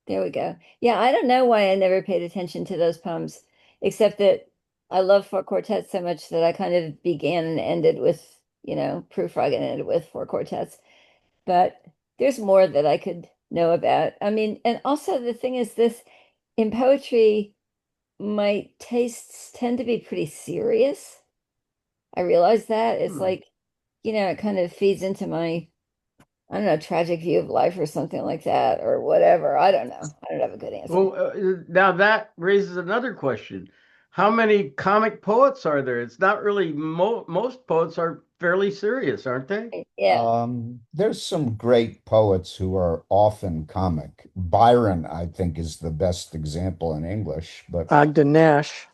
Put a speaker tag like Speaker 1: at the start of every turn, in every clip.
Speaker 1: There we go. Yeah, I don't know why I never paid attention to those poems, except that I love four quartets so much that I kind of began and ended with, Prufrock and ended with four quartets. But there's more that I could know about. I mean, and also the thing is this, in poetry, my tastes tend to be pretty serious. I realize that. It's
Speaker 2: Hmm.
Speaker 1: like, it kind of feeds into my, I don't know, tragic view of life or something like that, or whatever. I don't know. I don't have a good answer.
Speaker 2: Well, now that raises another question. How many comic poets are there? It's not really most poets are fairly serious, aren't they?
Speaker 1: Yeah.
Speaker 3: There's some great poets who are often comic. Byron, I think, is the best example in English, but
Speaker 4: Ogden Nash,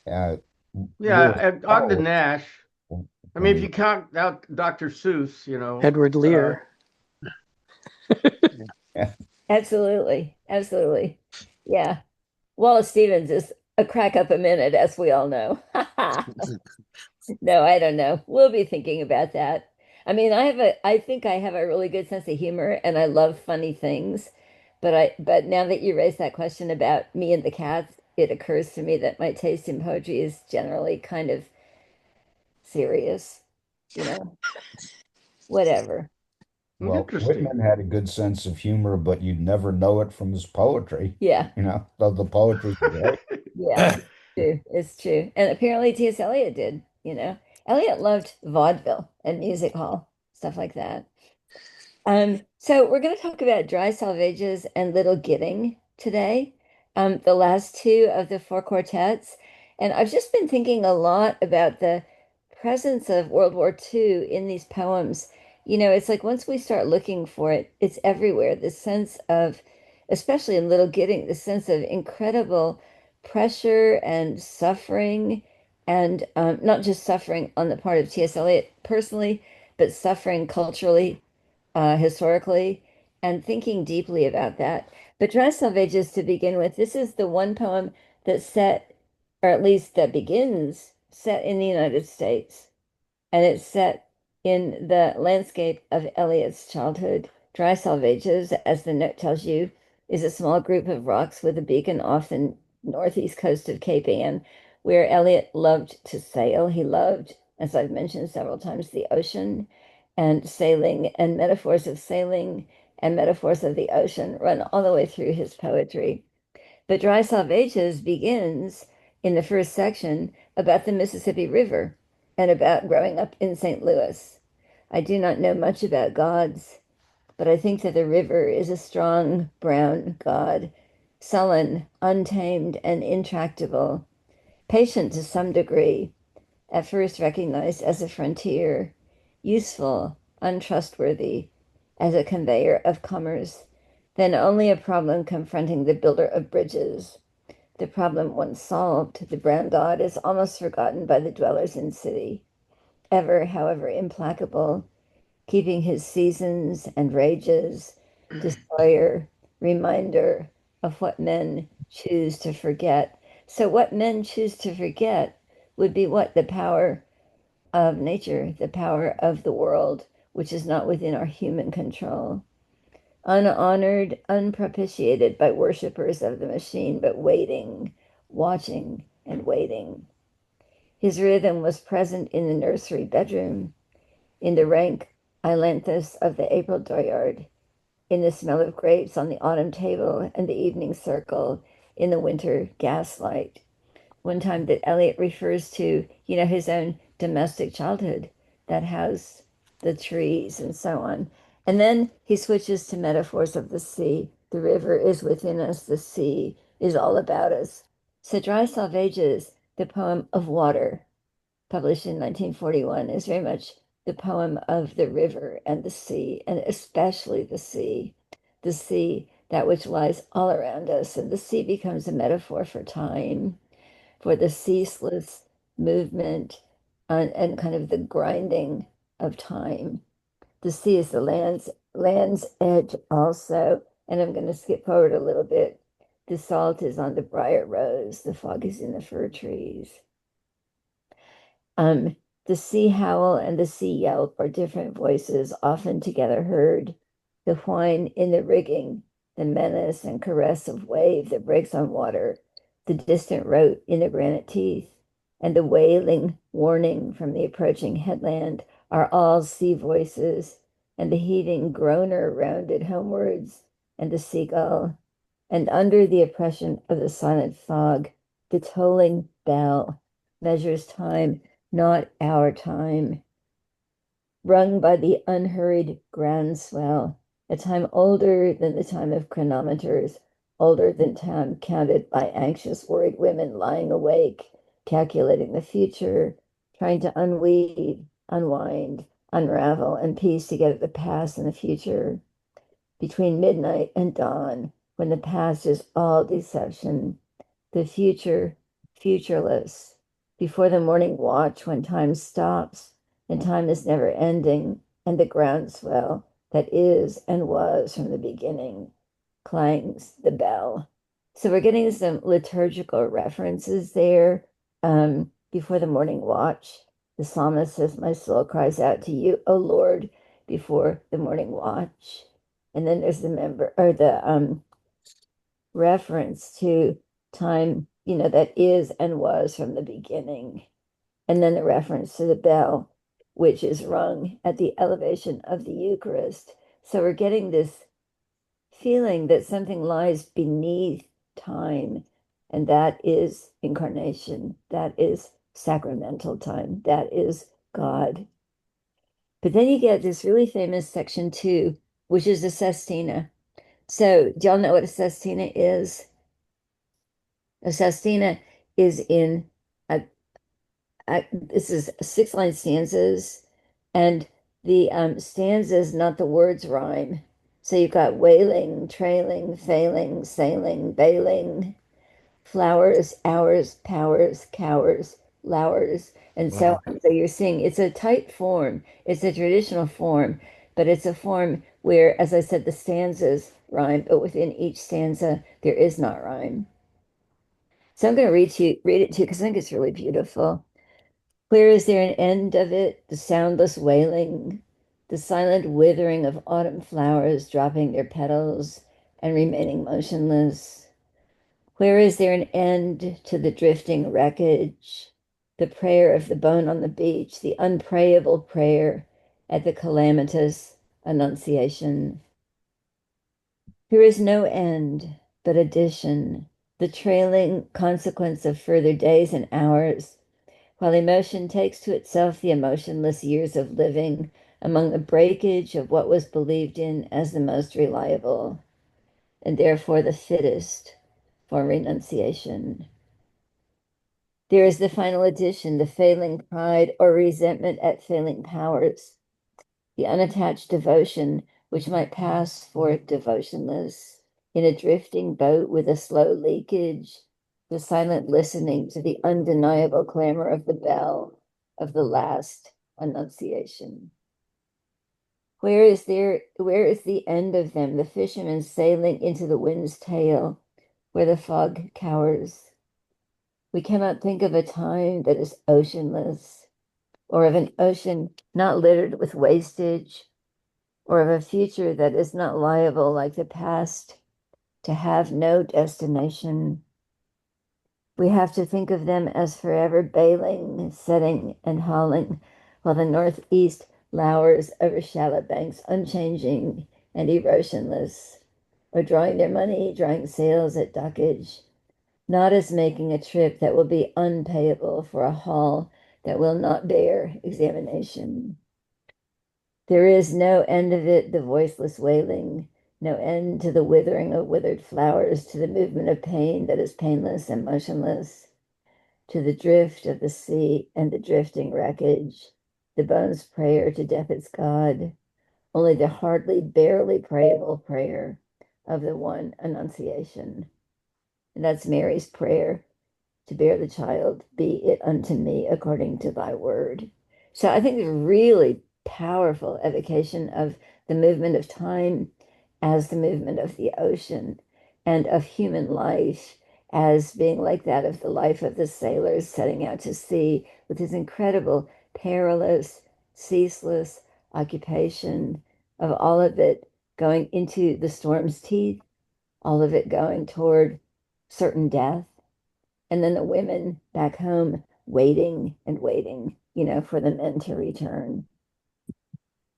Speaker 3: uh,
Speaker 2: Yeah,
Speaker 3: Lewis
Speaker 2: and Ogden
Speaker 3: Carroll,
Speaker 2: Nash. I mean,
Speaker 3: when
Speaker 2: if
Speaker 3: he
Speaker 2: you count out Dr. Seuss,
Speaker 4: Edward Lear.
Speaker 1: Absolutely. Absolutely. Yeah. Wallace Stevens is a crack up a minute, as we all know. No, I don't know. We'll be thinking about that. I mean, I think I have a really good sense of humor and I love funny things. But now that you raised that question about me and the cats, it occurs to me that my taste in poetry is generally kind of serious, you know, whatever.
Speaker 3: Well,
Speaker 2: Interesting.
Speaker 3: Whitman had a good sense of humor, but you'd never know it from his poetry.
Speaker 1: Yeah.
Speaker 3: Though the poetry's great.
Speaker 1: Yeah. True. It's true. And apparently T.S. Eliot did, you know. Eliot loved vaudeville and music hall, stuff like that. So we're going to talk about dry salvages and little gidding today, the last two of the four quartets. And I've just been thinking a lot about the presence of World War II in these poems. It's like once we start looking for it, it's everywhere. The sense of, especially in Little Gidding, the sense of incredible pressure and suffering, and not just suffering on the part of T.S. Eliot personally, but suffering culturally, historically, and thinking deeply about that. But Dry Salvages, to begin with, this is the one poem that's set, or at least that begins, set in the United States. And it's set in the landscape of Eliot's childhood. Dry Salvages, as the note tells you, is a small group of rocks with a beacon off the northeast coast of Cape Ann, where Eliot loved to sail. He loved, as I've mentioned several times, the ocean and sailing, and metaphors of sailing and metaphors of the ocean run all the way through his poetry. But Dry Salvages begins in the first section about the Mississippi River and about growing up in St. Louis. I do not know much about gods, but I think that the river is a strong brown god, sullen, untamed, and intractable, patient to some degree, at first recognized as a frontier, useful, untrustworthy, as a conveyor of commerce, then only a problem confronting the builder of bridges. The problem once solved, the brown god is almost forgotten by the dwellers in city, ever, however, implacable, keeping his seasons and rages, destroyer, reminder of what men choose to forget. So, what men choose to forget would be what? The power of nature, the power of the world, which is not within our human control. Unhonored, unpropitiated by worshippers of the machine, but waiting, watching, and waiting. His rhythm was present in the nursery bedroom, in the rank ailanthus of the April dooryard, in the smell of grapes on the autumn table and the evening circle in the winter gaslight. One time that Eliot refers to, his own domestic childhood, that house, the trees, and so on. And then he switches to metaphors of the sea. The river is within us, the sea is all about us. So Dry Salvages, the poem of water, published in 1941, is very much the poem of the river and the sea, and especially the sea, that which lies all around us. And the sea becomes a metaphor for time, for the ceaseless movement and kind of the grinding of time. The sea is the land's edge also. And I'm going to skip forward a little bit. The salt is on the briar rose. The fog is in the fir trees. Um, the sea howl and the sea yelp are different voices, often together heard. The whine in the rigging the menace and caress of wave that breaks on water, the distant rote in the granite teeth, and the wailing warning from the approaching headland are all sea voices, and the heaving groaner rounded homewards, and the seagull, and under the oppression of the silent fog, the tolling bell measures time, not our time, rung by the unhurried groundswell, a time older than the time of chronometers, older than time counted by anxious, worried women lying awake, calculating the future, trying to unweave, unwind, unravel, and piece together the past and the future. Between midnight and dawn, when the past is all deception, the future futureless, before the morning watch when time stops and time is never ending, and the groundswell that is and was from the beginning clangs the bell. So we're getting some liturgical references there. Before the morning watch, the psalmist says, "My soul cries out to you, O Lord, before the morning watch." And then there's the member or the reference to time, that is and was from the beginning. And then the reference to the bell, which is rung at the elevation of the Eucharist. So we're getting this feeling that something lies beneath time, and that is incarnation, that is sacramental time, that is God. But then you get this really famous section two, which is the sestina. So, do y'all know what a sestina is? A sestina is in this is 6 line stanzas, and the stanzas, not the words, rhyme. So you've got wailing, trailing, failing, sailing, bailing, flowers, hours, powers, cowers, lowers, and so
Speaker 2: Wow.
Speaker 1: on. So you're seeing it's a tight form. It's a traditional form, but it's a form where, as I said, the stanzas rhyme, but within each stanza there is not rhyme. So I'm going to read it to you because I think it's really beautiful. Where is there an end of it? The soundless wailing, the silent withering of autumn flowers dropping their petals and remaining motionless. Where is there an end to the drifting wreckage? The prayer of the bone on the beach, the unprayable prayer at the calamitous annunciation. There is no end, but addition, the trailing consequence of further days and hours, while emotion takes to itself the emotionless years of living among the breakage of what was believed in as the most reliable, and therefore the fittest for renunciation. There is the final addition, the failing pride or resentment at failing powers, the unattached devotion which might pass for devotionless in a drifting boat with a slow leakage, the silent listening to the undeniable clamor of the bell of the last annunciation. Where is the end of them, the fisherman sailing into the wind's tail, where the fog cowers? We cannot think of a time that is oceanless, or of an ocean not littered with wastage, or of a future that is not liable like the past to have no destination. We have to think of them as forever bailing, setting, and hauling, while the northeast lowers over shallop banks, unchanging and erosionless, or drawing their money, drawing sails at dockage, not as making a trip that will be unpayable for a haul that will not bear examination. There is no end of it, the voiceless wailing, no end to the withering of withered flowers, to the movement of pain that is painless and motionless, to the drift of the sea and the drifting wreckage, the bone's prayer to death its God, only the hardly, barely prayable prayer of the one annunciation. And that's Mary's prayer to bear the child, be it unto me according to thy word. So I think it's really powerful evocation of the movement of time as the movement of the ocean and of human life as being like that of the life of the sailors setting out to sea with this incredible, perilous, ceaseless occupation of all of it going into the storm's teeth all of it going toward certain death. And then the women back home waiting and waiting, for the men to return.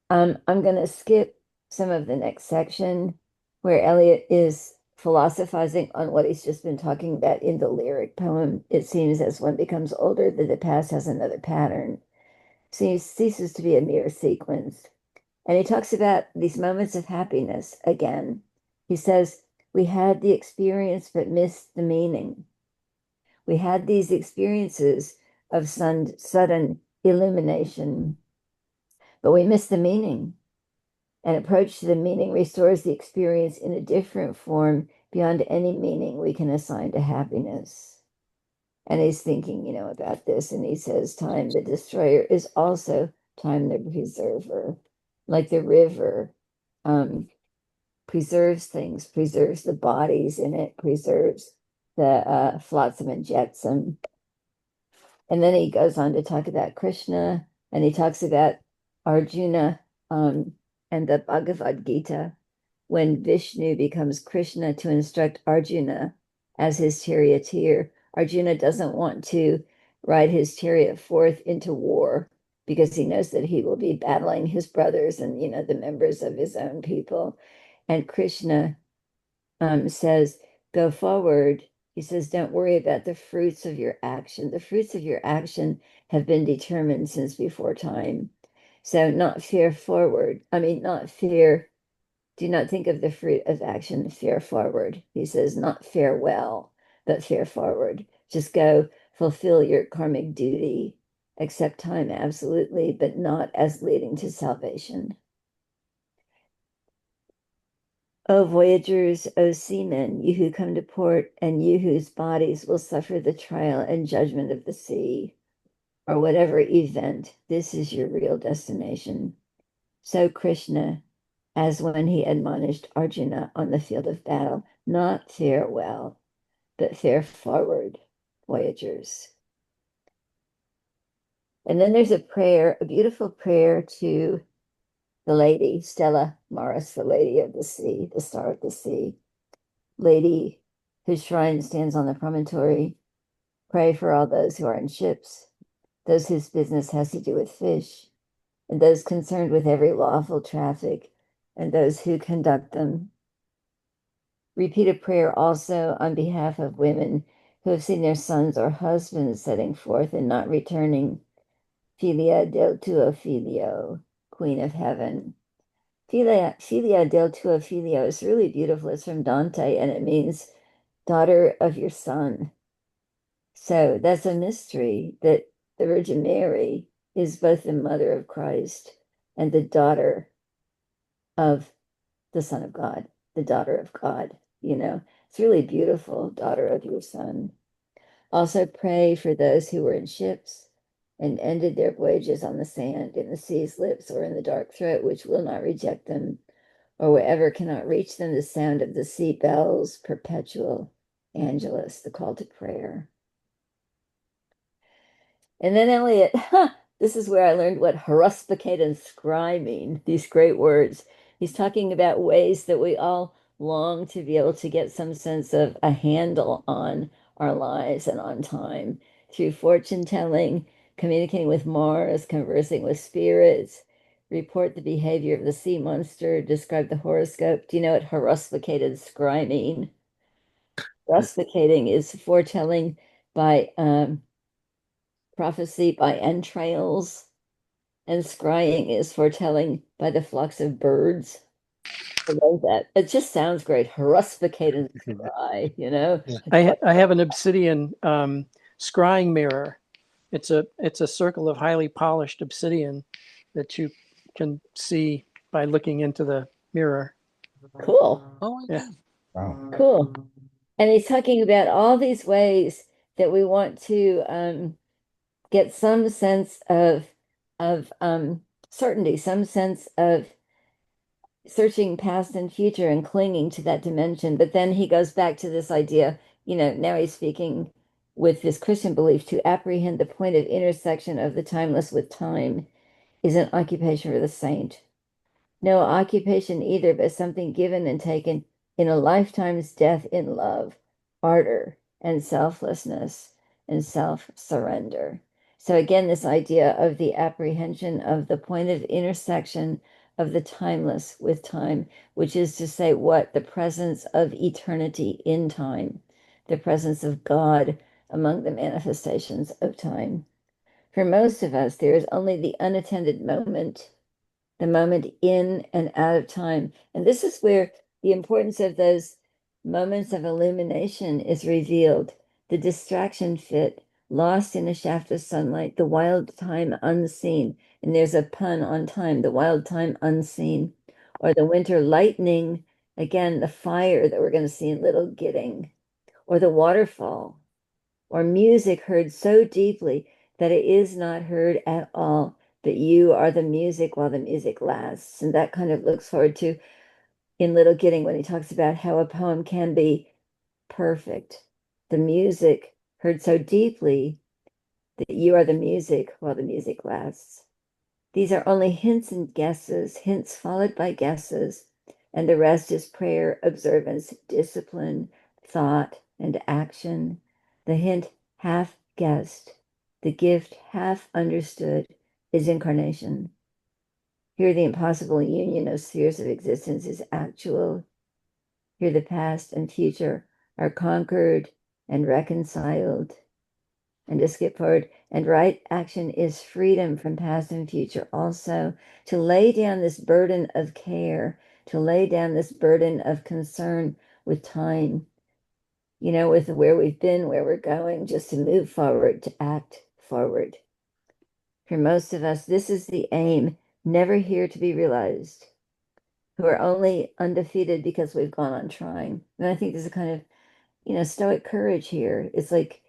Speaker 1: I'm going to skip some of the next section where Eliot is philosophizing on what he's just been talking about in the lyric poem. It seems as one becomes older that the past has another pattern, ceases to be a mere sequence. And he talks about these moments of happiness again. He says, we had the experience but missed the meaning. We had these experiences of sudden illumination, but we missed the meaning. An approach to the meaning restores the experience in a different form beyond any meaning we can assign to happiness. And he's thinking, about this, and he says, time the destroyer is also time the preserver, like the river preserves things, preserves the bodies in it, preserves the flotsam and jetsam. And then he goes on to talk about Krishna, and he talks about Arjuna and the Bhagavad Gita, when Vishnu becomes Krishna to instruct Arjuna as his charioteer. Arjuna doesn't want to ride his chariot forth into war because he knows that he will be battling his brothers and, the members of his own people. And Krishna says, go forward. He says, don't worry about the fruits of your action. The fruits of your action have been determined since before time. So not fear forward. I mean, not fear. Do not think of the fruit of action, fear forward. He says, not farewell, but fear forward. Just go fulfill your karmic duty, accept time absolutely, but not as leading to salvation. O voyagers, O seamen, you who come to port, and you whose bodies will suffer the trial and judgment of the sea, or whatever event, this is your real destination. So Krishna, as when he admonished Arjuna on the field of battle, not farewell, but fare forward, voyagers. And then there's a prayer, a beautiful prayer to the lady, Stella Maris, the lady of the sea, the star of the sea, lady whose shrine stands on the promontory. Pray for all those who are in ships, those whose business has to do with fish, and those concerned with every lawful traffic, and those who conduct them. Repeat a prayer also on behalf of women who have seen their sons or husbands setting forth and not returning. Filia del tuo filio, Queen of Heaven. Filia del tuo filio is really beautiful. It's from Dante, and it means daughter of your son. So that's a mystery that the Virgin Mary is both the mother of Christ and the daughter of the Son of God, the daughter of God. It's really beautiful, daughter of your son. Also pray for those who were in ships and ended their voyages on the sand, in the sea's lips, or in the dark throat, which will not reject them, or wherever cannot reach them the sound of the sea bells, perpetual Angelus, the call to prayer. And then Eliot, this is where I learned what haruspicate and scry mean, these great words. He's talking about ways that we all long to be able to get some sense of a handle on our lives and on time through fortune telling, communicating with Mars, conversing with spirits, report the behavior of the sea monster, describe the horoscope. Do you know what haruspicate and scry mean? Haruspicating is foretelling by prophecy by entrails, and scrying is foretelling by the flocks of birds. I love that. It just sounds great. Haruspicate and scry.
Speaker 4: I have an obsidian scrying mirror. It's a circle of highly polished obsidian that you can see by looking into the mirror.
Speaker 1: Cool.
Speaker 5: Oh my
Speaker 4: Yeah.
Speaker 3: Wow.
Speaker 1: Cool. And he's talking about all these ways that we want to get some sense of certainty, some sense of searching past and future and clinging to that dimension. But then he goes back to this idea, now he's speaking with this Christian belief to apprehend the point of intersection of the timeless with time is an occupation for the saint. No occupation either, but something given and taken in a lifetime's death in love, ardor and selflessness and self-surrender. So again, this idea of the apprehension of the point of intersection of the timeless with time, which is to say what? The presence of eternity in time, the presence of God among the manifestations of time. For most of us, there is only the unattended moment, the moment in and out of time. And this is where the importance of those moments of illumination is revealed. The distraction fit, lost in a shaft of sunlight, the wild time unseen. And there's a pun on time, the wild time unseen. Or the winter lightning, again, the fire that we're going to see in Little Gidding. Or the waterfall, or music heard so deeply that it is not heard at all, but you are the music while the music lasts. And that kind of looks forward to in Little Gidding when he talks about how a poem can be perfect. The music heard so deeply that you are the music while the music lasts. These are only hints and guesses, hints followed by guesses, and the rest is prayer, observance, discipline, thought, and action. The hint half guessed, the gift half understood is incarnation. Here, the impossible union of spheres of existence is actual. Here, the past and future are conquered and reconciled. And to skip forward, and right action is freedom from past and future also, to lay down this burden of care, to lay down this burden of concern with time, with where we've been, where we're going, just to move forward, to act forward. For most of us, this is the aim, never here to be realized, who are only undefeated because we've gone on trying. And I think there's a kind of, stoic courage here. It's like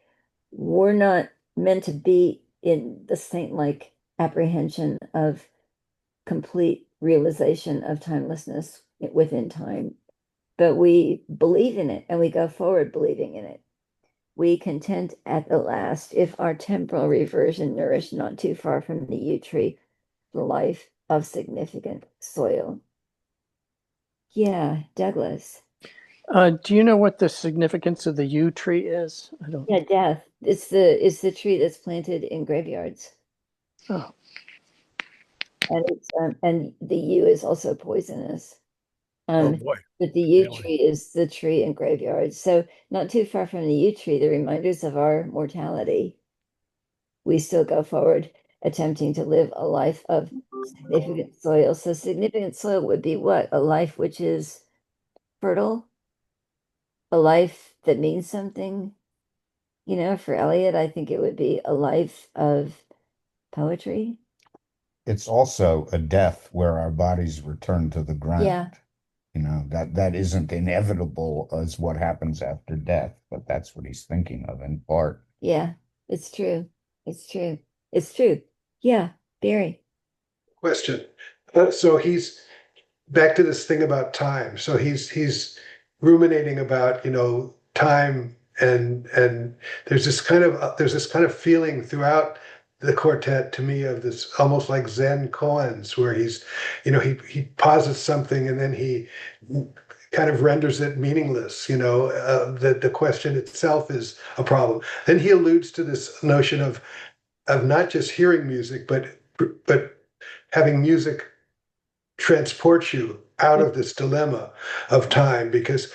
Speaker 1: we're not meant to be in the saint-like apprehension of complete realization of timelessness within time, but we believe in it and we go forward believing in it. We content at the last, if our temporal reversion nourish not too far from the yew tree, the life of significant soil. Yeah, Douglas.
Speaker 4: Do you know what the significance of the yew tree is? I don't.
Speaker 1: Yeah, death. It's the tree that's planted in graveyards.
Speaker 4: Oh,
Speaker 1: And the yew is also poisonous.
Speaker 5: Oh
Speaker 1: Um,
Speaker 5: boy,
Speaker 1: but the yew
Speaker 5: really?
Speaker 1: tree is the tree in graveyards. So not too far from the yew tree, the reminders of our mortality, we still go forward, attempting to live a life of significant soil. So significant soil would be what? A life which is fertile, a life that means something. For Eliot, I think it would be a life of poetry.
Speaker 3: It's also a death where our bodies return to the
Speaker 1: Yeah,
Speaker 3: ground. That isn't inevitable as what happens after death, but that's what he's thinking of in part.
Speaker 1: yeah, it's true. It's true. It's true. Yeah, Barry.
Speaker 5: Question. So he's back to this thing about time. So he's ruminating about time and there's this kind of feeling throughout the quartet to me of this almost like Zen koans where he posits something and then he kind of renders it meaningless. That the question itself is a problem. Then he alludes to this notion of not just hearing music, but having music transport you out of this dilemma of time. Because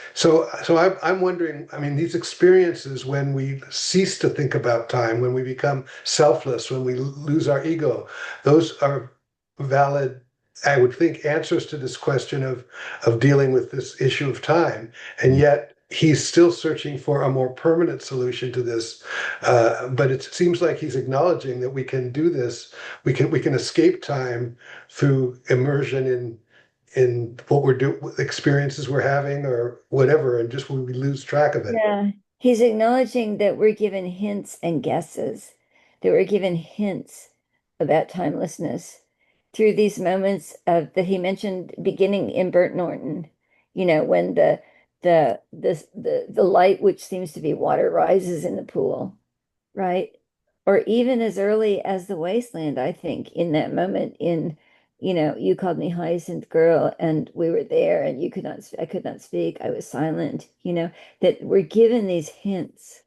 Speaker 5: I'm wondering, I mean, these experiences when we cease to think about time, when we become selfless, when we lose our ego, those are valid, I would think, answers to this question of dealing with this issue of time. And yet he's still searching for a more permanent solution to this. But it seems like he's acknowledging that we can do this. We can escape time through immersion in what we're doing, experiences we're having, or whatever, and just when we lose track of it.
Speaker 1: Yeah, he's acknowledging that we're given hints and guesses, that we're given hints about timelessness through these moments of that he mentioned beginning in Burnt Norton, when the light which seems to be water rises in the pool, right? Or even as early as the wasteland, I think, in that moment you called me Hyacinth Girl, and we were there, and I could not speak. I was silent, that we're given these hints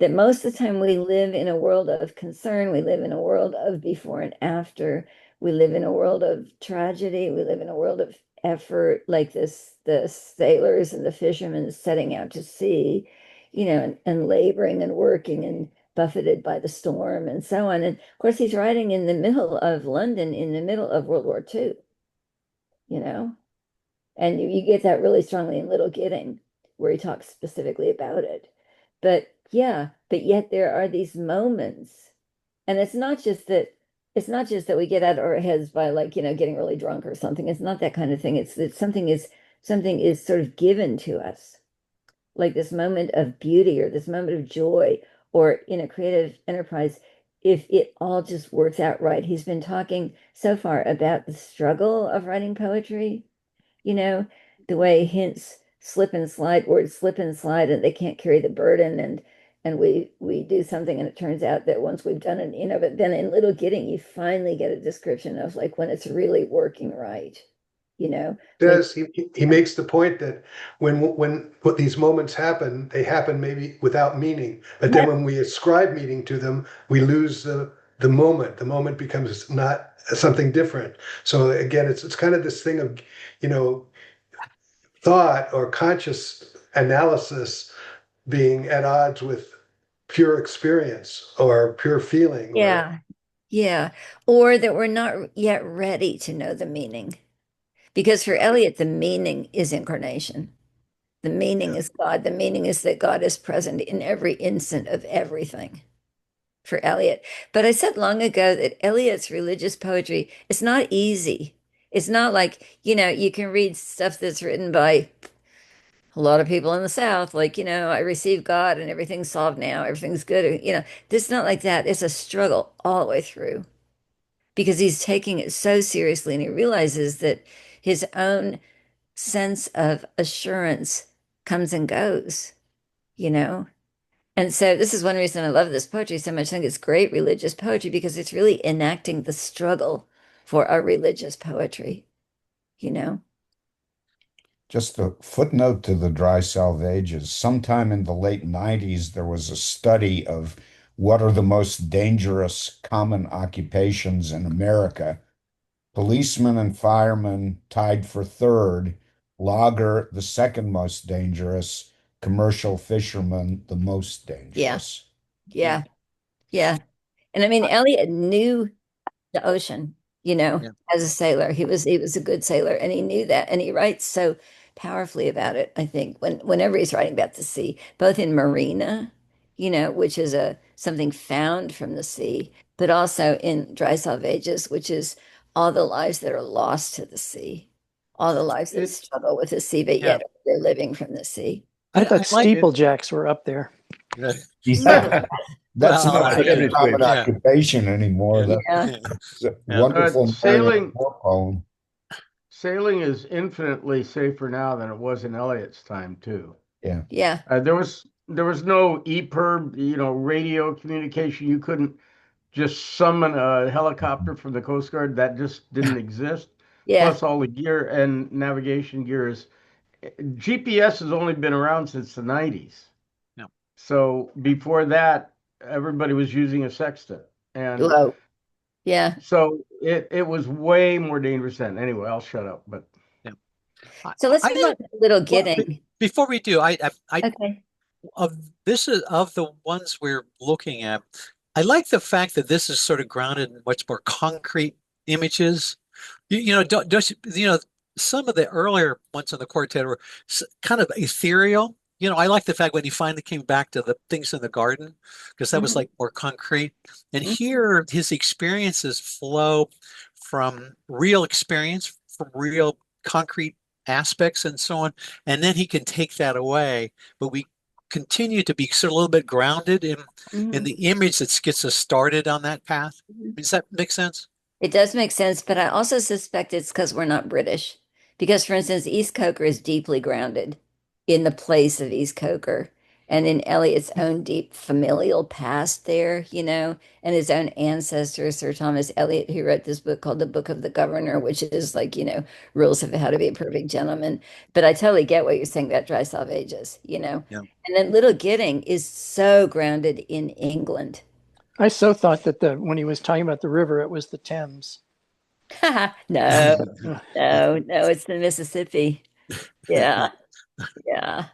Speaker 1: that most of the time we live in a world of concern, we live in a world of before and after, we live in a world of tragedy, we live in a world of effort, like the sailors and the fishermen setting out to sea, and laboring and working and buffeted by the storm and so on. And of course, he's writing in the middle of London, in the middle of World War II, you know, and you get that really strongly in Little Gidding, where he talks specifically about it. But yeah, but yet there are these moments, and it's not just that we get out of our heads by, like, getting really drunk or something. It's not that kind of thing. It's that something is sort of given to us, like this moment of beauty or this moment of joy, or in a creative enterprise, if it all just works out right. He's been talking so far about the struggle of writing poetry, you know, the way hints slip and slide, words slip and slide, and they can't carry the burden, and we do something, and it turns out that once we've done it, but then in Little Gidding, you finally get a description of, like, when it's really working right, when
Speaker 5: Does he makes the point that when what these moments happen, they happen maybe without meaning, but then when we ascribe meaning to them, we lose the moment. The moment becomes not something different. So again, it's kind of this thing of, you know, thought or conscious analysis being at odds with pure experience or pure feeling or
Speaker 1: yeah, yeah, or that we're not yet ready to know the meaning. Because for Eliot, the meaning is incarnation. The meaning
Speaker 5: yeah.
Speaker 1: is God. The meaning is that God is present in every instant of everything for Eliot. But I said long ago that Eliot's religious poetry is not easy. It's not like, you can read stuff that's written by a lot of people in the South, like, I received God and everything's solved now, everything's good. This is not like that. It's a struggle all the way through, because he's taking it so seriously, and he realizes that his own sense of assurance comes and goes, you know? And so this is one reason I love this poetry so much. I think it's great religious poetry because it's really enacting the struggle for our religious poetry, you know?
Speaker 3: Just a footnote to the dry salvages. Sometime in the late 90s, there was a study of what are the most dangerous common occupations in America. Policemen and firemen tied for third, logger the second most dangerous, commercial fishermen the most
Speaker 1: Yeah,
Speaker 3: dangerous.
Speaker 6: Yeah.
Speaker 1: yeah, yeah. And I mean,
Speaker 6: I-
Speaker 1: Eliot knew the ocean,
Speaker 6: yeah.
Speaker 1: as a sailor. He was a good sailor, and he knew that. And he writes so powerfully about it, I think, whenever he's writing about the sea, both in Marina, which is a something found from the sea, but also in Dry Salvages, which is all the lives that are lost to the sea, all the lives that
Speaker 2: It
Speaker 1: struggle with the sea, but
Speaker 6: Yeah.
Speaker 1: yet they're living from the sea.
Speaker 4: I
Speaker 6: I
Speaker 4: thought
Speaker 6: like
Speaker 2: it
Speaker 4: steeplejacks were up there.
Speaker 3: Yeah, that's
Speaker 6: well,
Speaker 3: not such
Speaker 6: yeah,
Speaker 3: a common
Speaker 2: technically,
Speaker 6: yeah,
Speaker 3: occupation anymore.
Speaker 6: yeah,
Speaker 1: Yeah,
Speaker 3: That's a
Speaker 6: yeah.
Speaker 3: wonderful Marianne
Speaker 2: sailing
Speaker 3: Moore poem.
Speaker 2: sailing is infinitely safer now than it was in Eliot's time too.
Speaker 3: Yeah.
Speaker 1: yeah,
Speaker 2: There was no EPIRB, radio communication. You couldn't just summon a helicopter from the Coast Guard. That just didn't exist.
Speaker 1: yeah.
Speaker 2: Plus all the gear and navigation gears. GPS has only been around since the 90s.
Speaker 6: Yeah.
Speaker 2: So before that, everybody was using a sextant. And
Speaker 1: Whoa. Yeah.
Speaker 2: so it was way more dangerous then. Anyway, I'll shut up. But
Speaker 6: Yeah. I,
Speaker 1: So let's
Speaker 6: I
Speaker 1: move
Speaker 6: like
Speaker 1: on to Little
Speaker 6: well,
Speaker 1: Gidding.
Speaker 6: before we do, I
Speaker 1: Okay.
Speaker 6: of this is of the ones we're looking at. I like the fact that this is sort of grounded in much more concrete images. Don't some of the earlier ones on the quartet were kind of ethereal. I like the fact when he finally came back to the things in the garden, because that was
Speaker 1: Mhm.
Speaker 6: like more concrete. And
Speaker 1: Mhm.
Speaker 6: here, his experiences flow from real experience, from real concrete aspects and so on. And then he can take that away, but we continue to be sort of a little bit grounded in
Speaker 1: Mhm.
Speaker 6: the image that gets us started on that path. Does that make sense?
Speaker 1: It does make sense, but I also suspect it's because we're not British. Because, for instance, East Coker is deeply grounded in the place of East Coker. and in Eliot's own deep familial past there, and his own ancestor, Sir Thomas Eliot, who wrote this book called The Book of the Governor, which is like, rules of how to be a perfect gentleman. But I totally get what you're saying about dry salvages.
Speaker 6: Yeah.
Speaker 1: And then Little Gidding is so grounded in England.
Speaker 4: I so thought that when he was talking about the river, it was the Thames.
Speaker 1: No, no, it's the Mississippi. Yeah, yeah.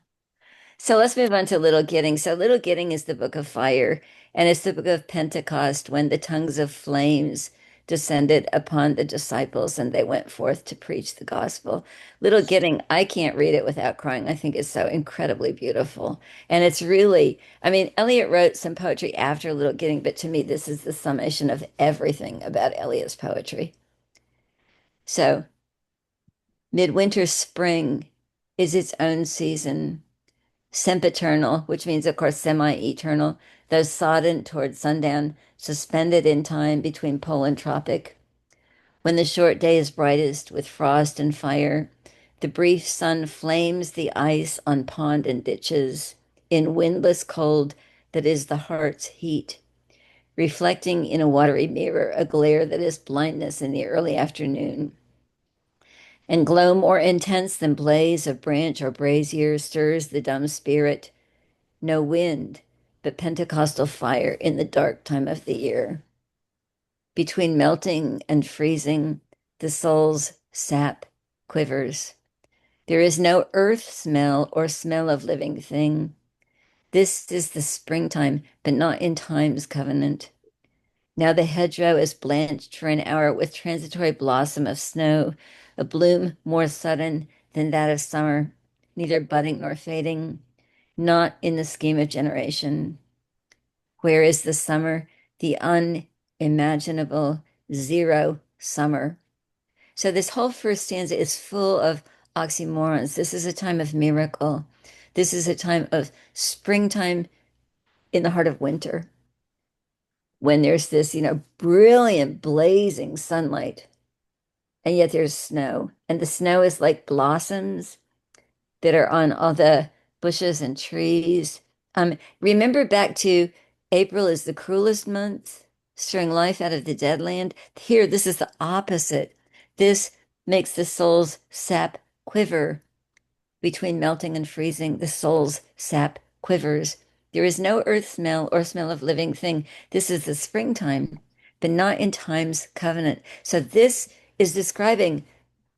Speaker 1: So let's move on to Little Gidding. So Little Gidding is the book of fire, and it's the book of Pentecost when the tongues of flames descended upon the disciples and they went forth to preach the gospel. Little Gidding, I can't read it without crying. I think it's so incredibly beautiful. And it's really, I mean, Eliot wrote some poetry after Little Gidding, but to me, this is the summation of everything about Eliot's poetry. So, midwinter spring is its own season, sempiternal, which means, of course, semi-eternal, though sodden toward sundown, suspended in time between pole and tropic. When the short day is brightest with frost and fire, the brief sun flames the ice on pond and ditches in windless cold that is the heart's heat, reflecting in a watery mirror a glare that is blindness in the early afternoon. And glow more intense than blaze of branch or brazier stirs the dumb spirit. No wind, but Pentecostal fire in the dark time of the year. Between melting and freezing, the soul's sap quivers. There is no earth smell or smell of living thing. This is the springtime, but not in time's covenant. Now the hedgerow is blanched for an hour with transitory blossom of snow, a bloom more sudden than that of summer, neither budding nor fading, not in the scheme of generation. Where is the summer? The unimaginable zero summer. So this whole first stanza is full of oxymorons. This is a time of miracle. This is a time of springtime in the heart of winter when there's this, brilliant, blazing sunlight, and yet there's snow. And the snow is like blossoms that are on all the bushes and trees. Remember back to April is the cruelest month, stirring life out of the dead land. Here, this is the opposite. This makes the soul's sap quiver between melting and freezing. The soul's sap quivers. There is no earth smell or smell of living thing. This is the springtime, but not in time's covenant. So this is describing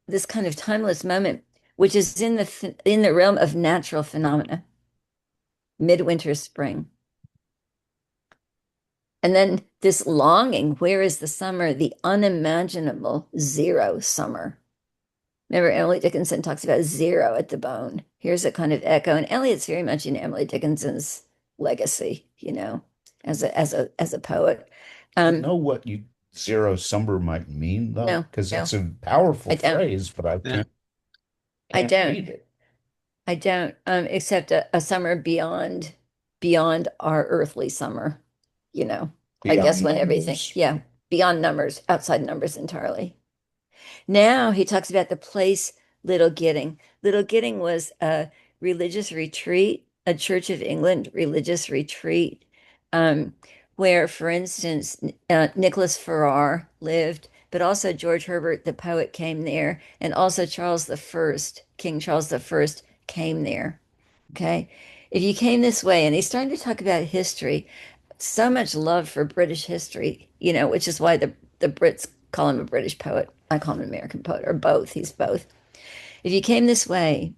Speaker 1: this kind of timeless moment, which is in the realm of natural phenomena, midwinter spring. And then this longing, where is the summer? The unimaginable zero summer. Remember, Emily Dickinson talks about zero at the bone. Here's a kind of echo, and Eliot's very much in Emily Dickinson's legacy, as a poet.
Speaker 3: Know what you zero summer might mean though?
Speaker 1: No,
Speaker 3: Because
Speaker 1: no,
Speaker 3: it's a powerful
Speaker 1: I don't.
Speaker 3: phrase, but I
Speaker 6: Yeah.
Speaker 1: I
Speaker 3: can't
Speaker 1: don't.
Speaker 3: read it.
Speaker 1: I don't. Except a summer beyond our earthly summer. I guess
Speaker 3: Beyond
Speaker 1: when everything,
Speaker 3: numbers.
Speaker 1: yeah, beyond numbers, outside numbers entirely. Now he talks about the place Little Gidding. Little Gidding was a religious retreat, a Church of England religious retreat, um, where, for instance, Nicholas Ferrar lived, but also George Herbert, the poet, came there, and also King Charles the First, came there. Okay. If you came this way, and he's starting to talk about history, so much love for British history, which is why the Brits call him a British poet. I call him an American poet, or both. He's both. If you came this way,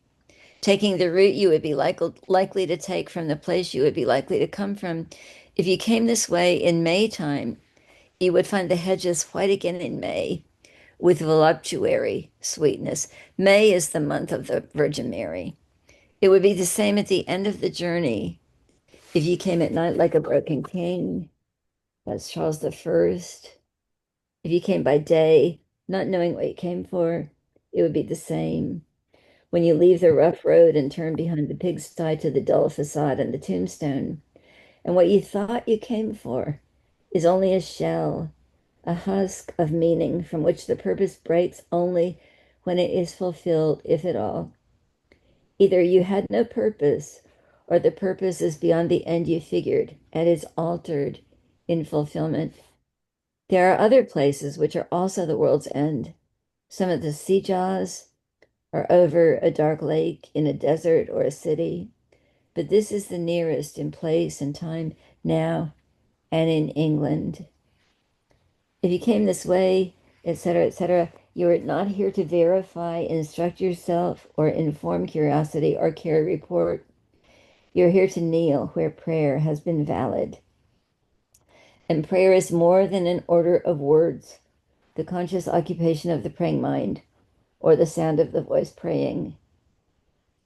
Speaker 1: taking the route you would be likely to take from the place you would be likely to come from, if you came this way in May time, you would find the hedges white again in May with voluptuary sweetness. May is the month of the Virgin Mary. It would be the same at the end of the journey if you came at night like a broken king. That's Charles the First. If you came by day, not knowing what you came for, it would be the same. When you leave the rough road and turn behind the pigsty to the dull facade and the tombstone, and what you thought you came for is only a shell, a husk of meaning from which the purpose breaks only when it is fulfilled, if at all. Either you had no purpose, or the purpose is beyond the end you figured and is altered in fulfillment. There are other places which are also the world's end. Some of the sea jaws are over a dark lake in a desert or a city, but this is the nearest in place and time now and in England. If you came this way, etc., you are not here to verify, instruct yourself, or inform curiosity or carry report. You're here to kneel where prayer has been valid. And prayer is more than an order of words, the conscious occupation of the praying mind, or the sound of the voice praying.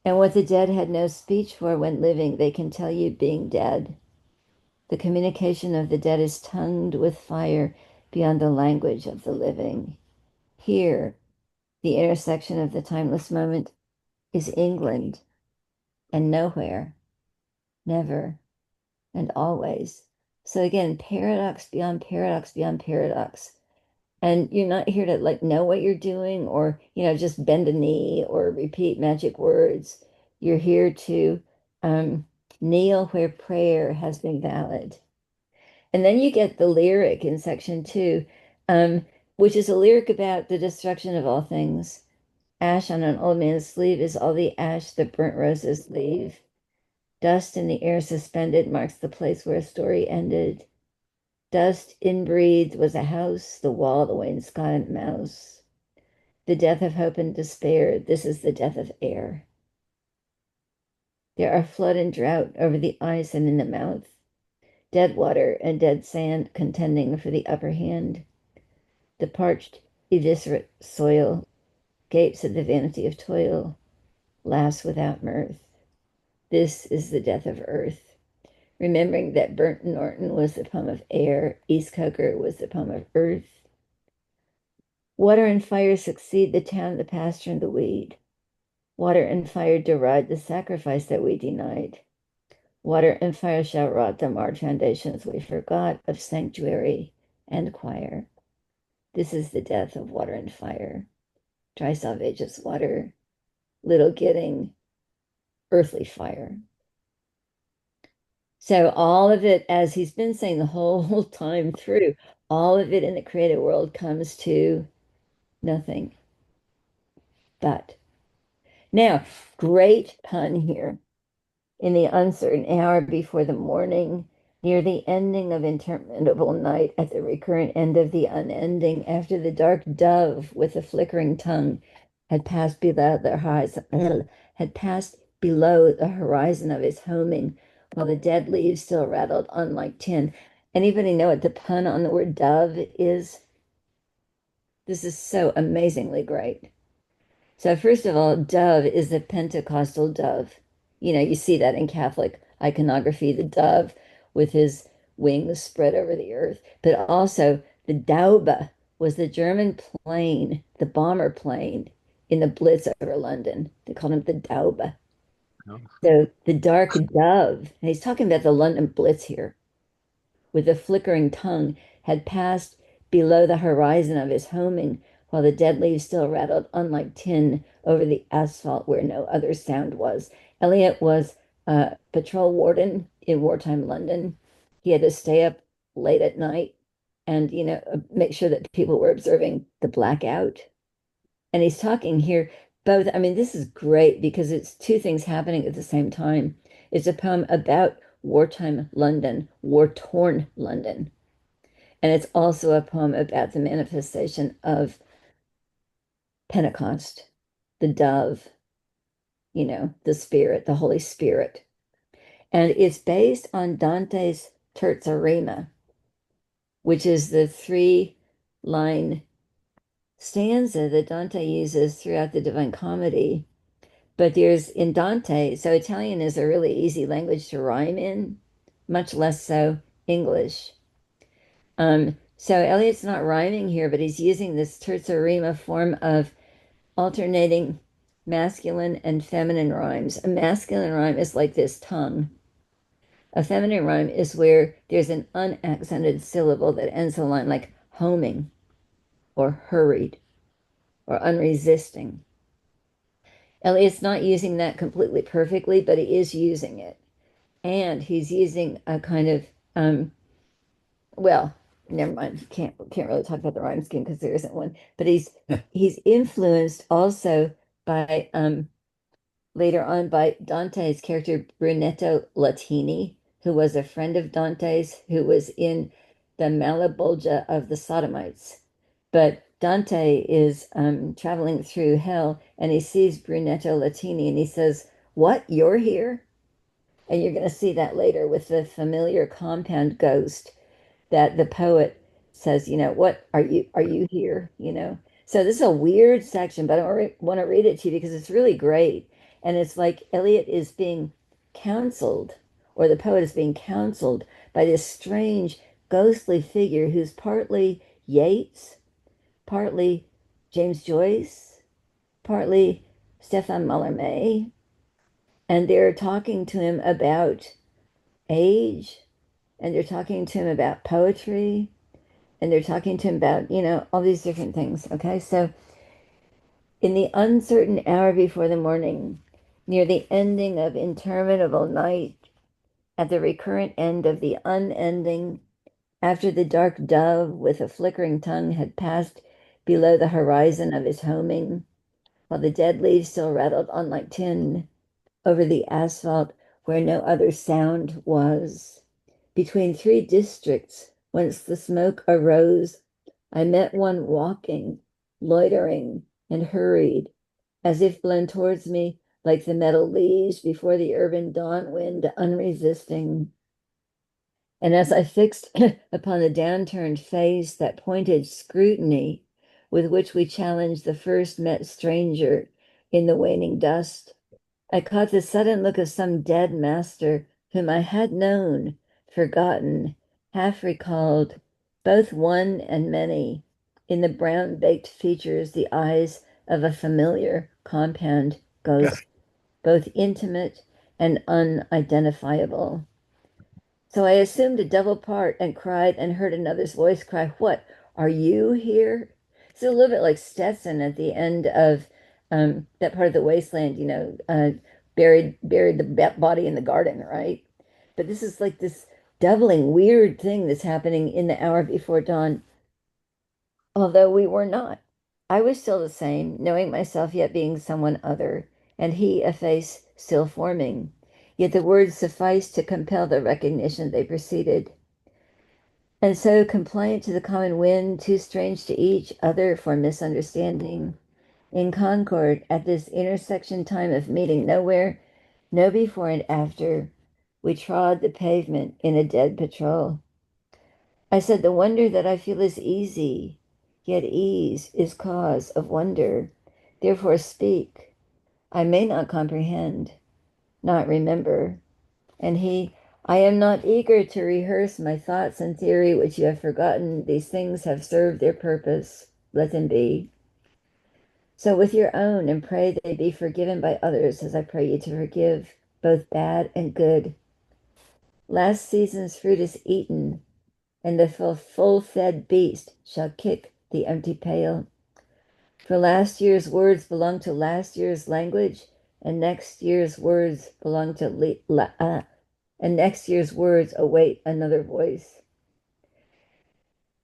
Speaker 1: And what the dead had no speech for when living, they can tell you being dead. The communication of the dead is tongued with fire beyond the language of the living. Here, the intersection of the timeless moment is England, and nowhere, never, and always. So again, paradox beyond paradox beyond paradox. And you're not here to like know what you're doing or, just bend a knee or repeat magic words. You're here to um, kneel where prayer has been valid. And then you get the lyric in section 2, um, which is a lyric about the destruction of all things. Ash on an old man's sleeve is all the ash that burnt roses leave. Dust in the air suspended marks the place where a story ended. Dust inbreathed was a house, the wall, the wainscoted mouse. The death of hope and despair, this is the death of air. There are flood and drought over the ice and in the mouth, dead water and dead sand contending for the upper hand. The parched, eviscerate soil gapes at the vanity of toil, laughs without mirth. This is the death of earth. Remembering that Burnt Norton was the poem of air, East Coker was the poem of earth. Water and fire succeed the town, the pasture, and the weed. Water and fire deride the sacrifice that we denied. Water and fire shall rot the marred foundations we forgot of sanctuary and choir. This is the death of water and fire. Dry salvageous water, little getting, earthly fire. So all of it, as he's been saying the whole time through, all of it in the created world comes to nothing but. Now, great pun here. In the uncertain hour before the morning, near the ending of interminable night, at the recurrent end of the unending, after the dark dove with the flickering tongue had passed below the horizon, had passed below the horizon of his homing, while the dead leaves still rattled on like tin. Anybody know what the pun on the word dove is? This is so amazingly great. So, first of all, dove is the Pentecostal dove. You see that in Catholic iconography, the dove with his wings spread over the earth. But also, the Daube was the German plane, the bomber plane in the Blitz over London. They called him the Daube.
Speaker 6: No.
Speaker 1: So, the dark dove, and he's talking about the London Blitz here, with a flickering tongue, had passed below the horizon of his homing, while the dead leaves still rattled unlike tin over the asphalt where no other sound was. Eliot was a patrol warden in wartime London. He had to stay up late at night and, make sure that people were observing the blackout. And he's talking here both. I mean, this is great because it's two things happening at the same time. It's a poem about wartime London, war-torn London. And it's also a poem about the manifestation of Pentecost, the dove, the Spirit, the Holy Spirit. And it's based on Dante's Terza Rima, which is the three-line stanza that Dante uses throughout the Divine Comedy. But there's in Dante, so Italian is a really easy language to rhyme in, much less so English. So Eliot's not rhyming here, but he's using this terza rima form of alternating masculine and feminine rhymes. A masculine rhyme is like this tongue. A feminine rhyme is where there's an unaccented syllable that ends the line, like homing or hurried or unresisting. Eliot's not using that completely perfectly, but he is using it. and he's using a kind of well, never mind. Can't really talk about the rhyme scheme because there isn't one. But he's influenced also by later on by Dante's character Brunetto Latini, who was a friend of Dante's, who was in the Malabolgia of the Sodomites. But Dante is traveling through hell and he sees Brunetto Latini and he says, "What? You're here?" And you're going to see that later with the familiar compound ghost that the poet says, what are you here? So this is a weird section, but I want to read it to you because it's really great. And it's like Eliot is being counseled, or the poet is being counseled by this strange ghostly figure who's partly Yeats, partly James Joyce, partly Stefan Mallarmé, and they're talking to him about age, and they're talking to him about poetry, and they're talking to him about, all these different things. Okay. So, in the uncertain hour before the morning, near the ending of interminable night, at the recurrent end of the unending, after the dark dove with a flickering tongue had passed below the horizon of his homing, while the dead leaves still rattled on like tin over the asphalt where no other sound was. Between three districts whence the smoke arose, I met one walking, loitering, and hurried, as if blown towards me like the meadow leaves before the urban dawn wind, unresisting. And as I fixed upon the downturned face that pointed scrutiny with which we challenged the first met stranger in the waning dusk, I caught the sudden look of some dead master whom I had known, forgotten, half recalled, both one and many, in the brown baked features, the eyes of a familiar compound ghost, both intimate and unidentifiable. So I assumed a double part and cried and heard another's voice cry, "What, are you here?" It's a little bit like Stetson at the end of that part of the wasteland, buried the body in the garden, right? But this is like this doubling weird thing that's happening in the hour before dawn, although we were not. I was still the same, knowing myself yet being someone other, and he a face still forming. Yet the words sufficed to compel the recognition they preceded. And so, compliant to the common wind, too strange to each other for misunderstanding, in concord at this intersection time of meeting nowhere, no before and after, we trod the pavement in a dead patrol. I said, "The wonder that I feel is easy, yet ease is cause of wonder. Therefore speak. I may not comprehend, not remember." And he, "I am not eager to rehearse my thoughts and theory which you have forgotten. These things have served their purpose. Let them be. So with your own, and pray they be forgiven by others as I pray you to forgive, both bad and good. Last season's fruit is eaten, and the full-fed beast shall kick the empty pail. For last year's words belong to last year's language, and next year's words belong to and next year's words await another voice.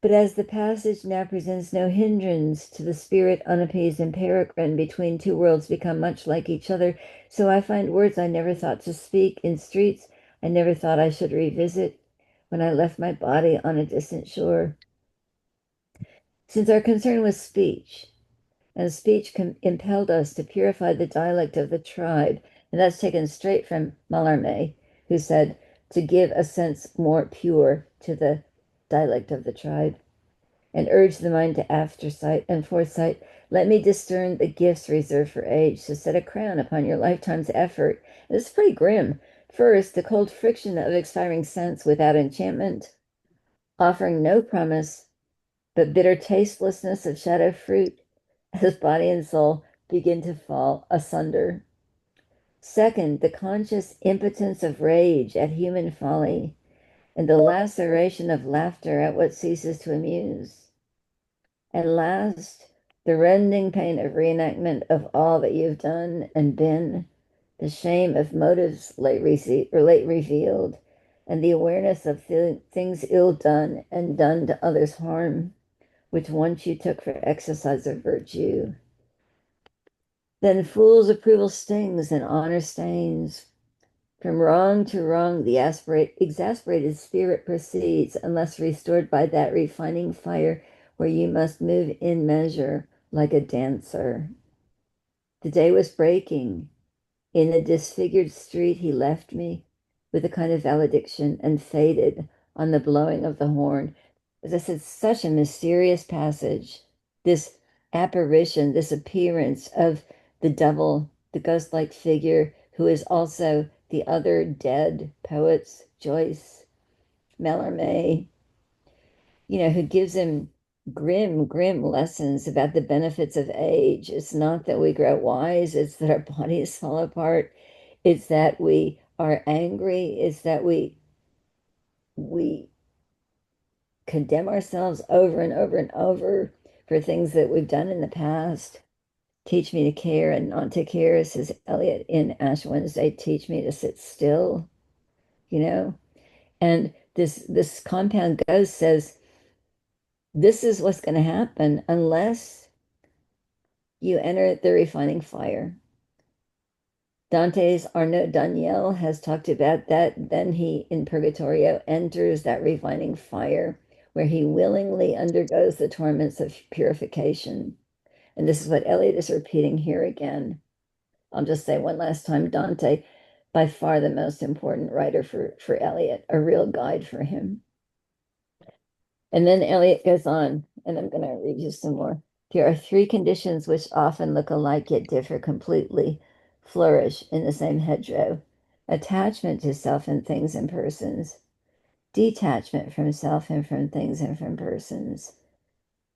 Speaker 1: But as the passage now presents no hindrance to the spirit unappeased and peregrine between two worlds become much like each other, so I find words I never thought to speak in streets I never thought I should revisit when I left my body on a distant shore. Since our concern was speech, and speech impelled us to purify the dialect of the tribe, and that's taken straight from Mallarmé, who said to give a sense more pure to the dialect of the tribe, and urge the mind to aftersight and foresight. Let me discern the gifts reserved for age, to set a crown upon your lifetime's effort. And this is pretty grim. First, the cold friction of expiring sense without enchantment, offering no promise, but bitter tastelessness of shadow fruit as body and soul begin to fall asunder. Second, the conscious impotence of rage at human folly, and the laceration of laughter at what ceases to amuse. And last, the rending pain of reenactment of all that you've done and been, the shame of motives late revealed, and the awareness of things ill done and done to others harm, which once you took for exercise of virtue. Then fool's approval stings and honor stains. From wrong to wrong, the exasperated spirit proceeds, unless restored by that refining fire where you must move in measure like a dancer. The day was breaking. In a disfigured street, he left me with a kind of valediction and faded on the blowing of the horn. As I said, such a mysterious passage. This apparition, this appearance of the devil, the ghost-like figure who is also the other dead poets, Joyce, Mallarmé, who gives him grim lessons about the benefits of age. It's not that we grow wise, it's that our bodies fall apart. It's that we are angry. It's that we condemn ourselves over and over and over for things that we've done in the past. Teach me to care and not to care, says Eliot in Ash Wednesday. Teach me to sit still, you know? And this compound ghost says, this is what's going to happen unless you enter the refining fire. Dante's Arnaud Daniel has talked about that. Then he, in Purgatorio, enters that refining fire where he willingly undergoes the torments of purification. And this is what Eliot is repeating here again. I'll just say one last time, Dante, by far the most important writer for Eliot, a real guide for him. And then Eliot goes on, and I'm going to read you some more. There are three conditions which often look alike yet differ completely, flourish in the same hedgerow: attachment to self and things and persons, detachment from self and from things and from persons,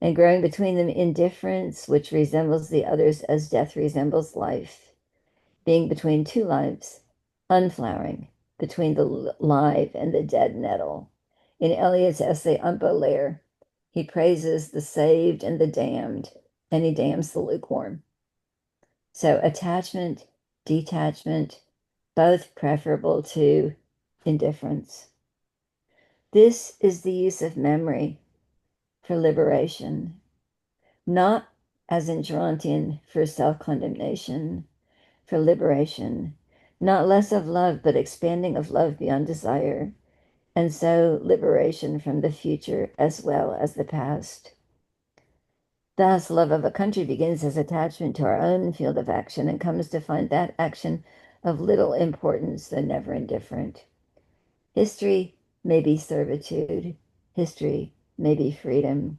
Speaker 1: and growing between them indifference, which resembles the others as death resembles life, being between two lives, unflowering, between the live and the dead nettle. In Eliot's essay on Baudelaire, he praises the saved and the damned, and he damns the lukewarm. So attachment, detachment, both preferable to indifference. This is the use of memory for liberation, not as in Gerontian for self-condemnation, for liberation, not less of love, but expanding of love beyond desire, and so liberation from the future as well as the past. Thus, love of a country begins as attachment to our own field of action and comes to find that action of little importance, though never indifferent. History may be servitude, history may be freedom.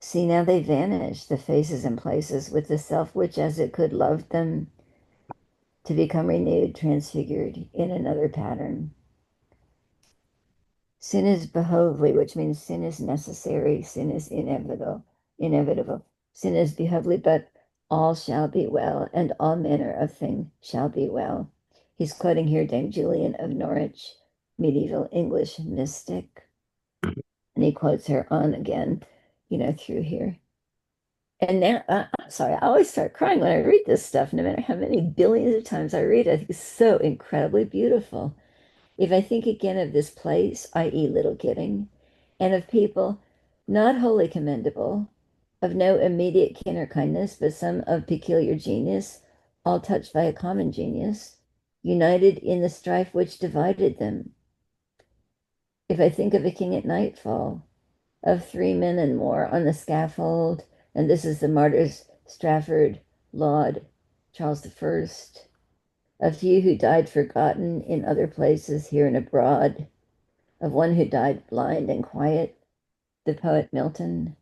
Speaker 1: See, now they vanish, the faces and places, with the self which, as it could, loved them, to become renewed, transfigured in another pattern. Sin is behovely, which means sin is necessary, sin is inevitable. Sin is behovely, but all shall be well, and all manner of thing shall be well. He's quoting here Dame Julian of Norwich, medieval English mystic. And he quotes her on again, through here. And now, sorry, I always start crying when I read this stuff, no matter how many billions of times I read it. I think it's so incredibly beautiful. If I think again of this place, i.e., Little Gidding, and of people not wholly commendable, of no immediate kin or kindness, but some of peculiar genius, all touched by a common genius, united in the strife which divided them. If I think of a king at nightfall, of 3 men and more on the scaffold, and this is the martyrs Strafford, Laud, Charles I, a few who died forgotten in other places here and abroad, of one who died blind and quiet, the poet Milton,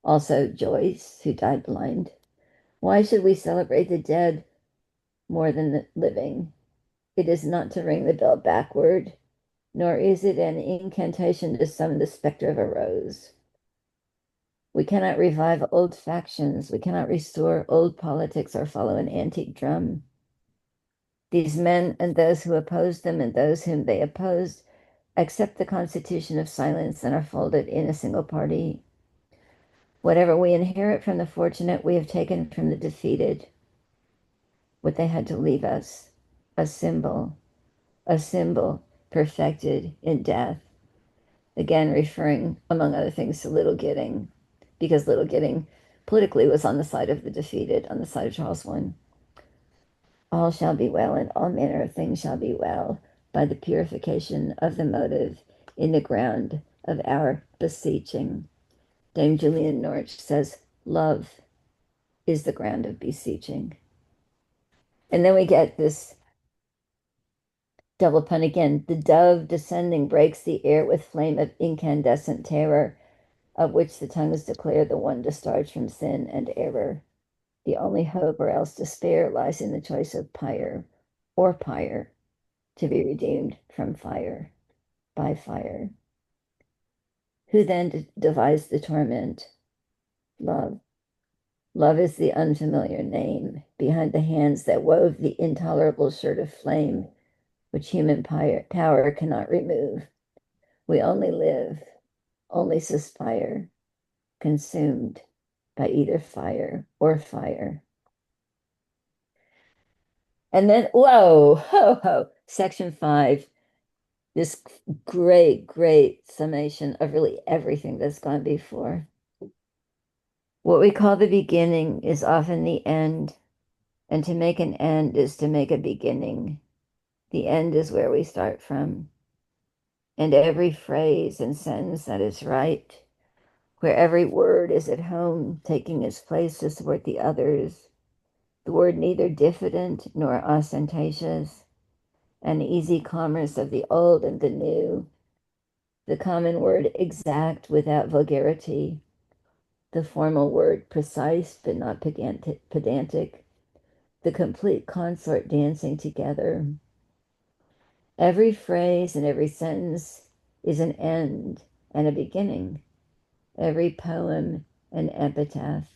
Speaker 1: also Joyce, who died blind. Why should we celebrate the dead more than the living? It is not to ring the bell backward, nor is it an incantation to summon the specter of a rose. We cannot revive old factions. We cannot restore old politics or follow an antique drum. These men and those who opposed them and those whom they opposed accept the constitution of silence and are folded in a single party. Whatever we inherit from the fortunate, we have taken from the defeated. what they had to leave us, a symbol, a symbol perfected in death. Again, referring, among other things, to Little Gidding, because Little Gidding politically was on the side of the defeated, on the side of Charles I. All shall be well, and all manner of things shall be well by the purification of the motive in the ground of our beseeching. Dame Julian Norwich says, love is the ground of beseeching. And then we get this double pun again. The dove descending breaks the air with flame of incandescent terror, of which the tongues declare the one discharged from sin and error. The only hope or else despair lies in the choice of pyre or pyre to be redeemed from fire by fire. Who then devised the torment? Love. Love is the unfamiliar name behind the hands that wove the intolerable shirt of flame, which human power cannot remove. We only live, only suspire, consumed by either fire or fire. And then, whoa, ho, ho, section 5, this great, great summation of really everything that's gone before. What we call the beginning is often the end, and to make an end is to make a beginning. The end is where we start from. And every phrase and sentence that is right, where every word is at home, taking its place to support the others, the word neither diffident nor ostentatious, an easy commerce of the old and the new, the common word exact without vulgarity, the formal word precise but not pedantic, the complete consort dancing together. Every phrase and every sentence is an end and a beginning, every poem an epitaph.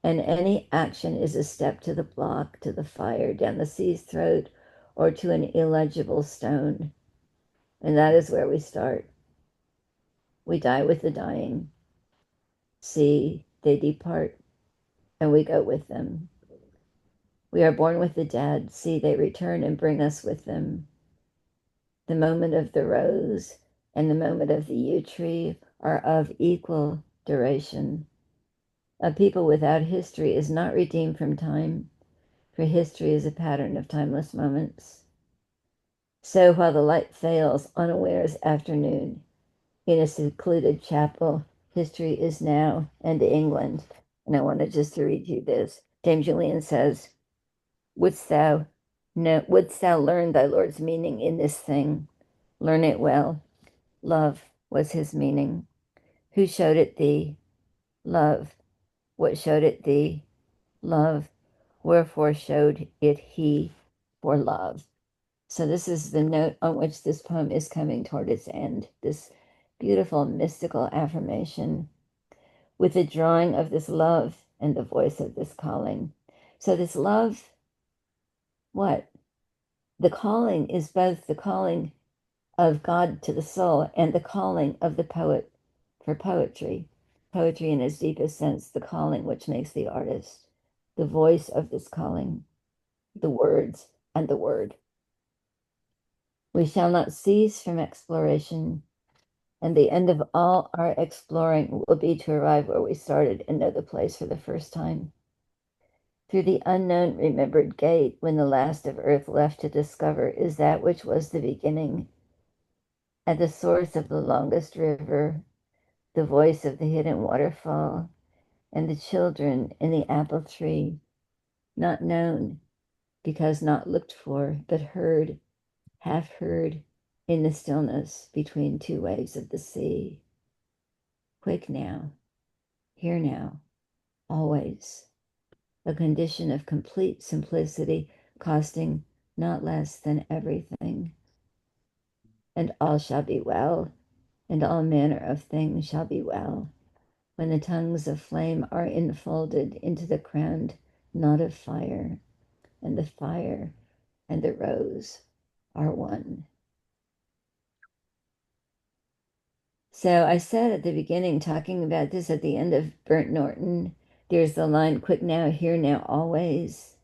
Speaker 1: And any action is a step to the block, to the fire, down the sea's throat, or to an illegible stone. And that is where we start. We die with the dying. See, they depart, and we go with them. We are born with the dead. See, they return and bring us with them. The moment of the rose and the moment of the yew tree are of equal duration. A people without history is not redeemed from time, for history is a pattern of timeless moments. So while the light fails unawares afternoon, in a secluded chapel, history is now, and England. And I wanted just to read you this. Dame Julian says, wouldst thou learn thy Lord's meaning in this thing? Learn it well. Love was his meaning. Who showed it thee? Love. What showed it thee? Love. Wherefore showed it he for love. So this is the note on which this poem is coming toward its end, this beautiful mystical affirmation with the drawing of this love and the voice of this calling. So this love, what? The calling is both the calling of God to the soul and the calling of the poet for poetry. Poetry in its deepest sense, the calling which makes the artist, the voice of this calling, the words and the word. We shall not cease from exploration, and the end of all our exploring will be to arrive where we started and know the place for the first time. Through the unknown remembered gate, when the last of earth left to discover is that which was the beginning, at the source of the longest river, the voice of the hidden waterfall, and the children in the apple tree, not known because not looked for, but heard, half heard, in the stillness between two waves of the sea. Quick now, here now, always, a condition of complete simplicity, costing not less than everything. And all shall be well, and all manner of things shall be well, when the tongues of flame are enfolded into the crowned knot of fire, and the fire and the rose are one. So I said at the beginning, talking about this at the end of Burnt Norton, there's the line, quick now, here now, always.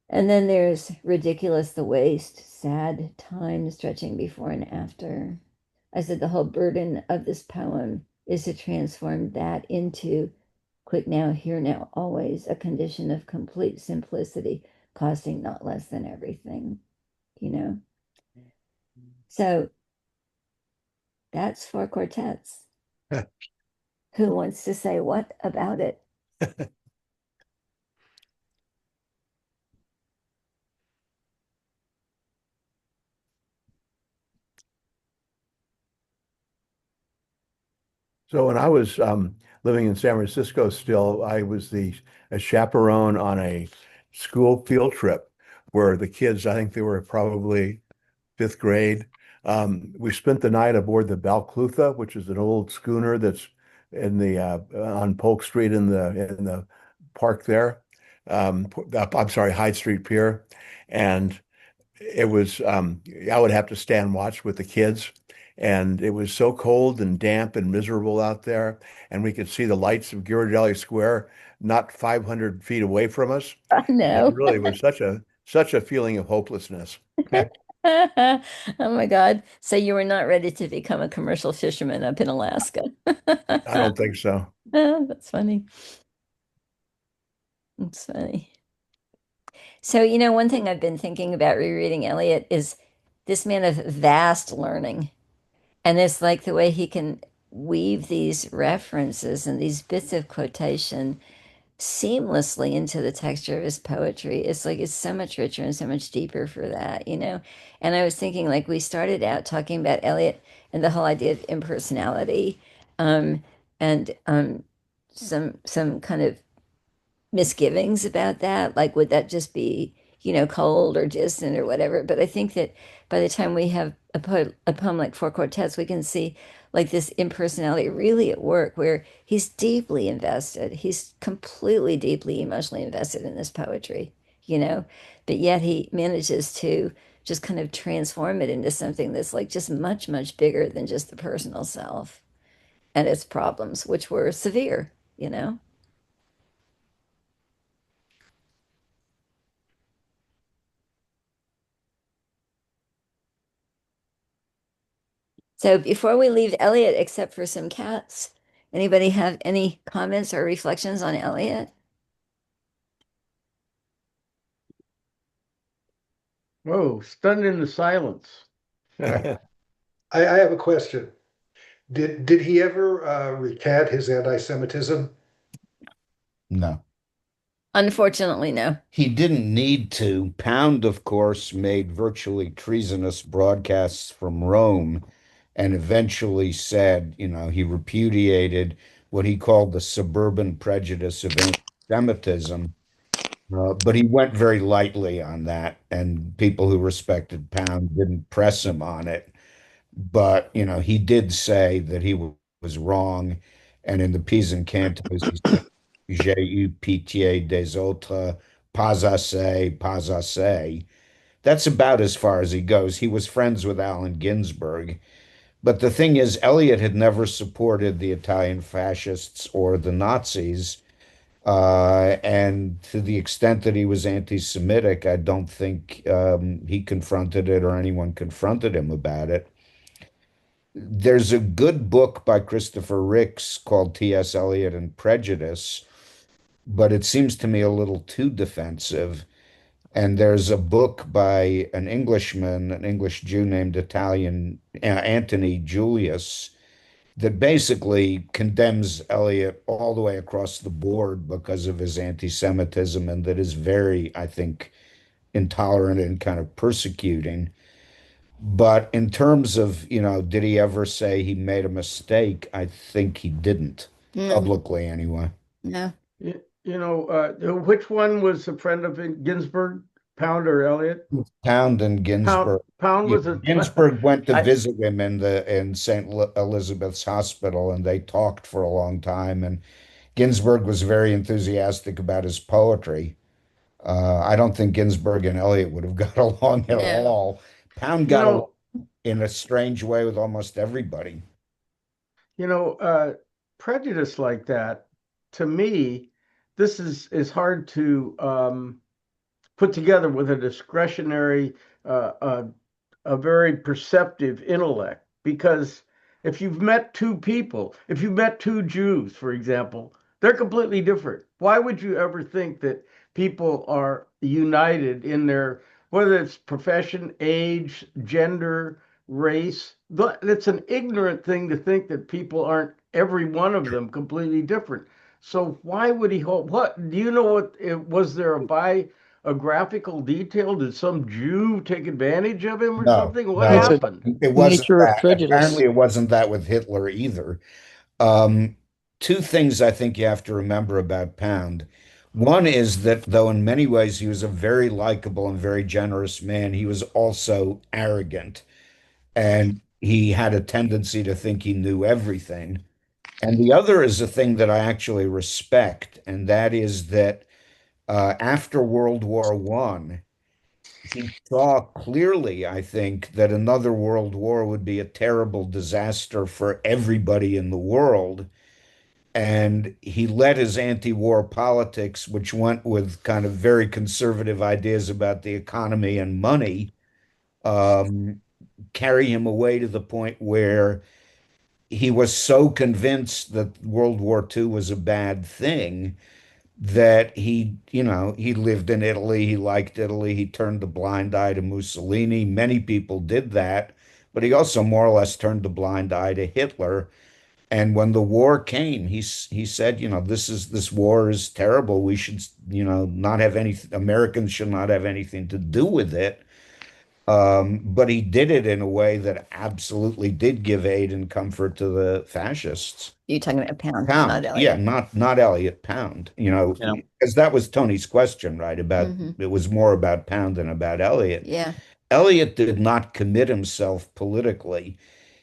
Speaker 1: And then there's ridiculous the waste, sad time stretching before and after. I said the whole burden of this poem is to transform that into quick now, here now, always, a condition of complete simplicity, costing not less than everything, you know? So that's four quartets. Who wants to say what about it?
Speaker 7: So when I was living in San Francisco still, I was a chaperone on a school field trip where the kids, I think they were probably fifth grade. We spent the night aboard the Balclutha, which is an old schooner that's in the on Polk Street in the park there. I'm sorry, Hyde Street Pier, and it was I would have to stand watch with the kids, and it was so cold and damp and miserable out there, and we could see the lights of Ghirardelli Square not 500 feet away from us.
Speaker 1: I
Speaker 7: It
Speaker 1: know.
Speaker 7: really was such a feeling of hopelessness.
Speaker 1: Oh my God. So you were not ready to become a commercial fisherman up in Alaska.
Speaker 7: I don't think so.
Speaker 1: That's funny. That's funny. So, one thing I've been thinking about rereading Eliot is this man of vast learning. And it's like the way he can weave these references and these bits of quotation seamlessly into the texture of his poetry. It's like it's so much richer and so much deeper for that. And I was thinking, like, we started out talking about Eliot and the whole idea of impersonality, and some kind of misgivings about that. Like, would that just be, cold or distant or whatever? But I think that by the time we have a poem like Four Quartets, we can see like this impersonality really at work where he's deeply invested. He's completely, deeply emotionally invested in this poetry, you know, but yet he manages to just kind of transform it into something that's like just much, much bigger than just the personal self and its problems, which were severe. So before we leave Elliot, except for some cats, anybody have any comments or reflections on Elliot?
Speaker 2: Whoa, stunned into silence.
Speaker 5: I have a question. Did he ever recant his anti-Semitism?
Speaker 3: No.
Speaker 1: Unfortunately, no.
Speaker 3: He didn't need to. Pound, of course, made virtually treasonous broadcasts from Rome and eventually said, he repudiated what he called the suburban prejudice of anti-Semitism. But he went very lightly on that, and people who respected Pound didn't press him on it. But, he did say that he was wrong. And in the P's and Cantos, he said, J'ai eu pitié des autres, pas assez, pas assez. That's about as far as he goes. He was friends with Allen Ginsberg. But the thing is, Eliot had never supported the Italian fascists or the Nazis. And to the extent that he was anti-Semitic, I don't think he confronted it or anyone confronted him about it. There's a good book by Christopher Ricks called T.S. Eliot and Prejudice, but it seems to me a little too defensive. And there's a book by an Englishman, an English Jew named Anthony Julius, that basically condemns Eliot all the way across the board because of his anti-Semitism, and that is very, I think, intolerant and kind of persecuting. But in terms of, did he ever say he made a mistake? I think he didn't,
Speaker 1: No,
Speaker 3: publicly anyway.
Speaker 1: no.
Speaker 2: Which one was a friend of Ginsburg, Pound or Eliot?
Speaker 3: Pound and
Speaker 2: Pound,
Speaker 3: Ginsburg.
Speaker 2: Pound was a.
Speaker 3: Ginsburg went to
Speaker 2: I,
Speaker 3: visit him in St. Elizabeth's Hospital, and they talked for a long time. And Ginsburg was very enthusiastic about his poetry. I don't think Ginsburg and Eliot would have got along at
Speaker 1: No.
Speaker 3: all. Pound
Speaker 2: you
Speaker 3: got along
Speaker 2: know,
Speaker 3: in a strange way with almost everybody.
Speaker 2: you know, uh, Prejudice like that, to me, this is hard to put together with a discretionary, uh, uh, a very perceptive intellect. Because if you've met two people, if you've met two Jews, for example, they're completely different. Why would you ever think that people are united in their, whether it's profession, age, gender, race? It's an ignorant thing to think that people aren't, every one of them, completely different. So why would he hold, what, do you know what, was there a graphical detail? Did some Jew take advantage of him or
Speaker 3: No,
Speaker 2: something? What
Speaker 4: It's
Speaker 3: no,
Speaker 4: a
Speaker 2: happened?
Speaker 3: it wasn't
Speaker 4: nature of
Speaker 3: that. Apparently,
Speaker 4: prejudice.
Speaker 3: it wasn't that with Hitler either. Um, Two things I think you have to remember about Pound. One is that though in many ways he was a very likable and very generous man, he was also arrogant and he had a tendency to think he knew everything. And the other is a thing that I actually respect, and that is that after World War One, he saw clearly, I think, that another world war would be a terrible disaster for everybody in the world. And he let his anti-war politics, which went with kind of very conservative ideas about the economy and money, um, carry him away to the point where he was so convinced that World War II was a bad thing that he lived in Italy, he liked Italy, he turned a blind eye to Mussolini. Many people did that, but he also more or less turned a blind eye to Hitler. And when the war came, he said, this war is terrible. We should, not have any Americans should not have anything to do with it. But he did it in a way that absolutely did give aid and comfort to the fascists.
Speaker 1: You're talking about Pound, not
Speaker 3: Pound, yeah,
Speaker 1: Elliot.
Speaker 3: not Eliot Pound,
Speaker 6: You know,
Speaker 3: because that was Tony's question, right? About
Speaker 1: Hmm.
Speaker 3: it was more about Pound than about Eliot.
Speaker 1: Yeah.
Speaker 3: Eliot did not commit himself politically.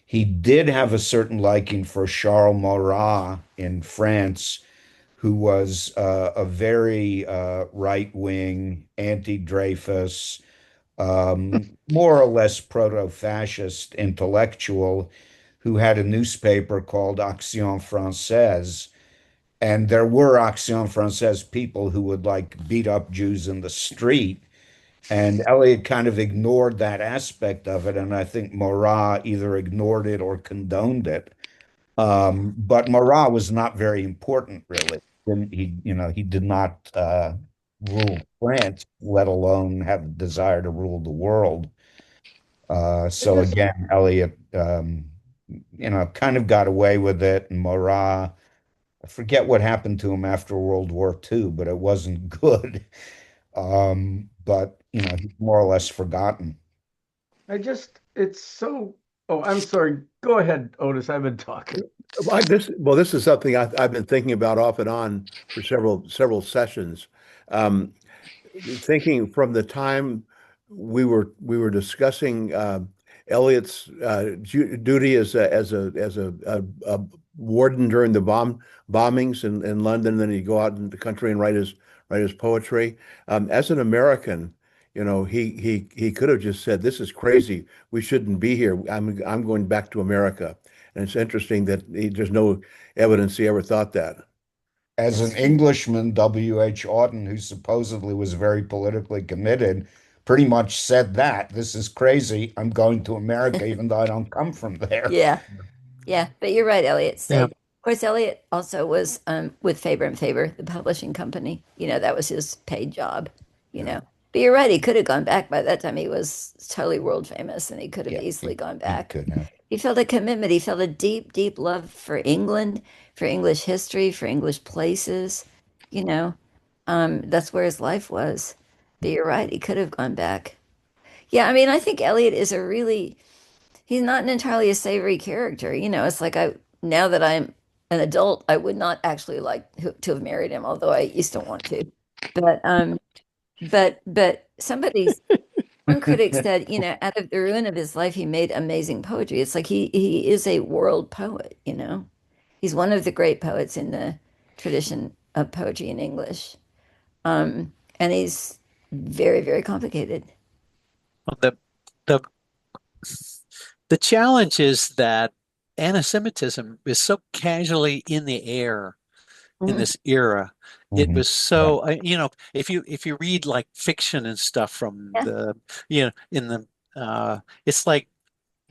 Speaker 3: He did have a certain liking for Charles Maurras in France, who was a very right-wing, anti-Dreyfus, more or less proto-fascist intellectual who had a newspaper called Action Française. And there were Action Française people who would like beat up Jews in the street. And Eliot kind of ignored that aspect of it. And I think Marat either ignored it or condoned it. But Marat was not very important, really. He did not rule France, let alone have a desire to rule the world.
Speaker 2: I
Speaker 3: So
Speaker 2: just
Speaker 3: again, Eliot, kind of got away with it. And Marat, I forget what happened to him after World War II, but it wasn't good. But he's more or less forgotten.
Speaker 2: it's so, oh, I'm sorry. Go ahead, Otis. I've been talking.
Speaker 7: This is something I've been thinking about off and on for several sessions. Um, Thinking from the time we were discussing Eliot's duty as a warden during the bombings in London, then he'd go out in the country and write his poetry. As an American, he could have just said, "This is crazy. We shouldn't be here. I'm going back to America." And it's interesting that there's no evidence he ever thought that.
Speaker 3: As an Englishman, W.H. Auden, who supposedly was very politically committed, pretty much said that this is crazy. I'm going to America, even though I don't come from there.
Speaker 1: Yeah. Yeah. But you're right, Elliot
Speaker 6: yeah,
Speaker 1: stayed. Of course, Elliot also was with Faber and Faber, the publishing company. That was his paid job, you
Speaker 3: Yeah,
Speaker 1: know. But you're right, he could have gone back. By that time, he was totally world famous and he could have
Speaker 3: yeah,
Speaker 1: easily gone
Speaker 3: he
Speaker 1: back.
Speaker 3: could have.
Speaker 1: He felt a commitment. He felt a deep, deep love for England, for English history, for English places. You know, that's where his life was. But you're right, he could have gone back. Yeah, I mean, I think Elliot is he's not an entirely a savory character. It's like now that I'm an adult, I would not actually like to have married him, although I used to want to. But one critic said, out of the ruin of his life, he made amazing poetry. It's like he is a world poet. He's one of the great poets in the tradition of poetry in English. And he's very, very complicated.
Speaker 6: the the the challenge is that anti-Semitism is so casually in the air in
Speaker 1: Mhm.
Speaker 6: this era. It
Speaker 3: Mhm.
Speaker 6: was so, if you read like fiction and stuff from
Speaker 1: Yeah.
Speaker 6: the, in the, it's like,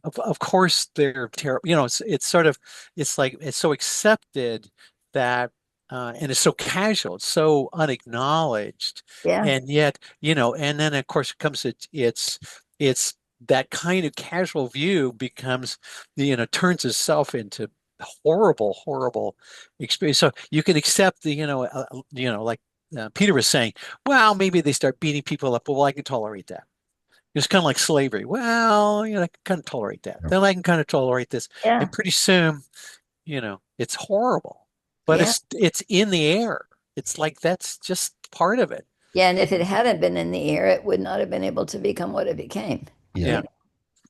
Speaker 6: of course they're terrible. It's sort of, it's like it's so accepted that, and it's so casual, it's so unacknowledged,
Speaker 1: Yeah.
Speaker 6: and yet, and then of course it comes, it's that kind of casual view becomes, turns itself into horrible, horrible experience. So you can accept the, like Peter was saying, well, maybe they start beating people up. Well, I can tolerate that. It's kind of like slavery. Well, I can kind of tolerate that. Then I can kind of tolerate this.
Speaker 1: Yeah.
Speaker 6: And pretty soon, it's horrible. But
Speaker 1: Yeah.
Speaker 6: it's in the air. It's like that's just part of it.
Speaker 1: Yeah. And if it hadn't been in the air, it would not have been able to become what it became.
Speaker 3: Yeah.
Speaker 6: Yeah.
Speaker 1: You know?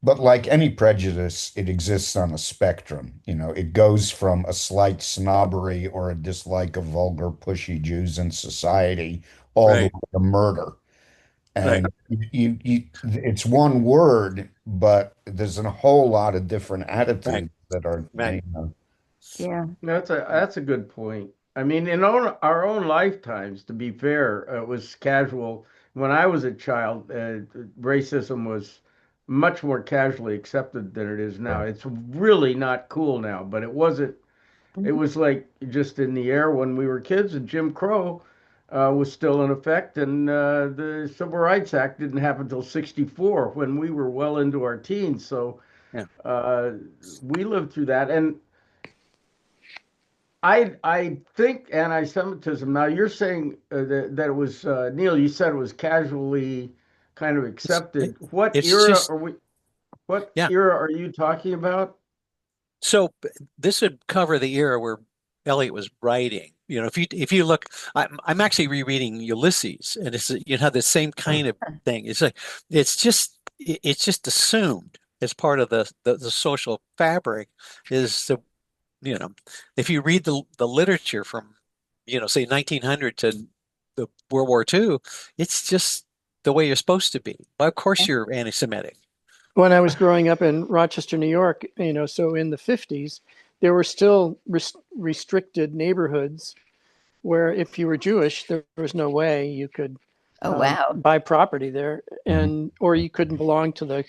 Speaker 3: But like any prejudice, it exists on a spectrum. It goes from a slight snobbery or a dislike of vulgar, pushy Jews in society all the
Speaker 6: Right.
Speaker 3: way to murder.
Speaker 6: Right.
Speaker 3: And it's one word, but there's a whole lot of different
Speaker 6: Right.
Speaker 3: attitudes that are,
Speaker 6: Right.
Speaker 1: Yeah.
Speaker 2: That's a good point. I mean, in our own lifetimes, to be fair, it was casual. When I was a child, racism was much more casually accepted than it is now.
Speaker 3: yeah.
Speaker 2: It's really not cool now, but it wasn't. It
Speaker 1: Mhm.
Speaker 2: was like just in the air when we were kids, and Jim Crow was still in effect, and the Civil Rights Act didn't happen until '64 when we were well into our teens. So
Speaker 6: Yeah.
Speaker 2: uh, we lived through that, and I think anti-Semitism. Now you're saying that it was Neil. You said it was casually kind of
Speaker 6: It's
Speaker 2: accepted. What
Speaker 6: it's
Speaker 2: era
Speaker 6: just
Speaker 2: are we? What
Speaker 6: yeah.
Speaker 2: era are you talking about?
Speaker 6: So this would cover the era where Eliot was writing. If you look, I'm actually rereading Ulysses, and the same kind of thing. It's like it's just assumed as part of the social fabric is the if you read the literature from say 1900 to the World War II, it's just the way you're supposed to be. Well, of course you're anti-Semitic.
Speaker 4: When I was growing up in Rochester, New York, so in the 50s, there were still restricted neighborhoods where if you were Jewish, there was no way you could
Speaker 1: Oh, wow.
Speaker 4: buy property there,
Speaker 3: Mhm.
Speaker 4: and or you couldn't belong to the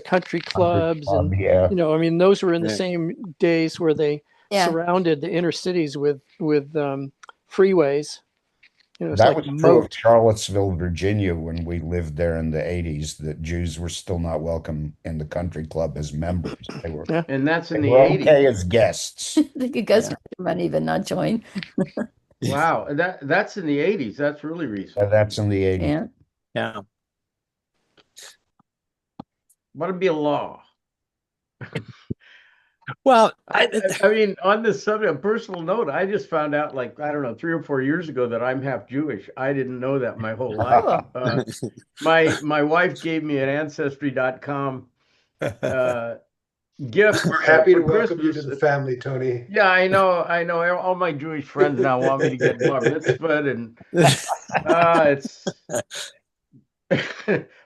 Speaker 4: country
Speaker 3: Country
Speaker 4: clubs,
Speaker 3: club,
Speaker 4: and
Speaker 3: yeah.
Speaker 4: I mean, those were in the
Speaker 6: Yeah.
Speaker 4: same days where they
Speaker 1: Yeah.
Speaker 4: surrounded the inner cities with freeways. It's
Speaker 3: That
Speaker 4: like
Speaker 3: was true of
Speaker 4: moat.
Speaker 3: Charlottesville, Virginia, when we lived there in the 80s, that Jews were still not welcome in the country club as members. They were
Speaker 4: Yeah,
Speaker 2: And that's
Speaker 3: they
Speaker 2: in the
Speaker 3: were okay
Speaker 2: 80s.
Speaker 3: as guests.
Speaker 1: They could go
Speaker 6: Yeah.
Speaker 1: spend their money but not join.
Speaker 2: Wow, that's in the '80s. That's really recent.
Speaker 3: That's in the 80s.
Speaker 1: Yeah.
Speaker 6: Yeah.
Speaker 2: What would be a law?
Speaker 6: Well,
Speaker 2: I mean, on this subject, a personal note, I just found out, like, I don't know, 3 or 4 years ago that I'm half Jewish. I didn't know that my whole life.
Speaker 1: Oh,
Speaker 2: My wife gave me an Ancestry.com uh, gift
Speaker 5: We're happy to
Speaker 2: for
Speaker 5: welcome you to
Speaker 2: Christmas.
Speaker 5: the family, Tony.
Speaker 2: Yeah, I know. All my Jewish friends now want me to get bar mitzvah, and it's.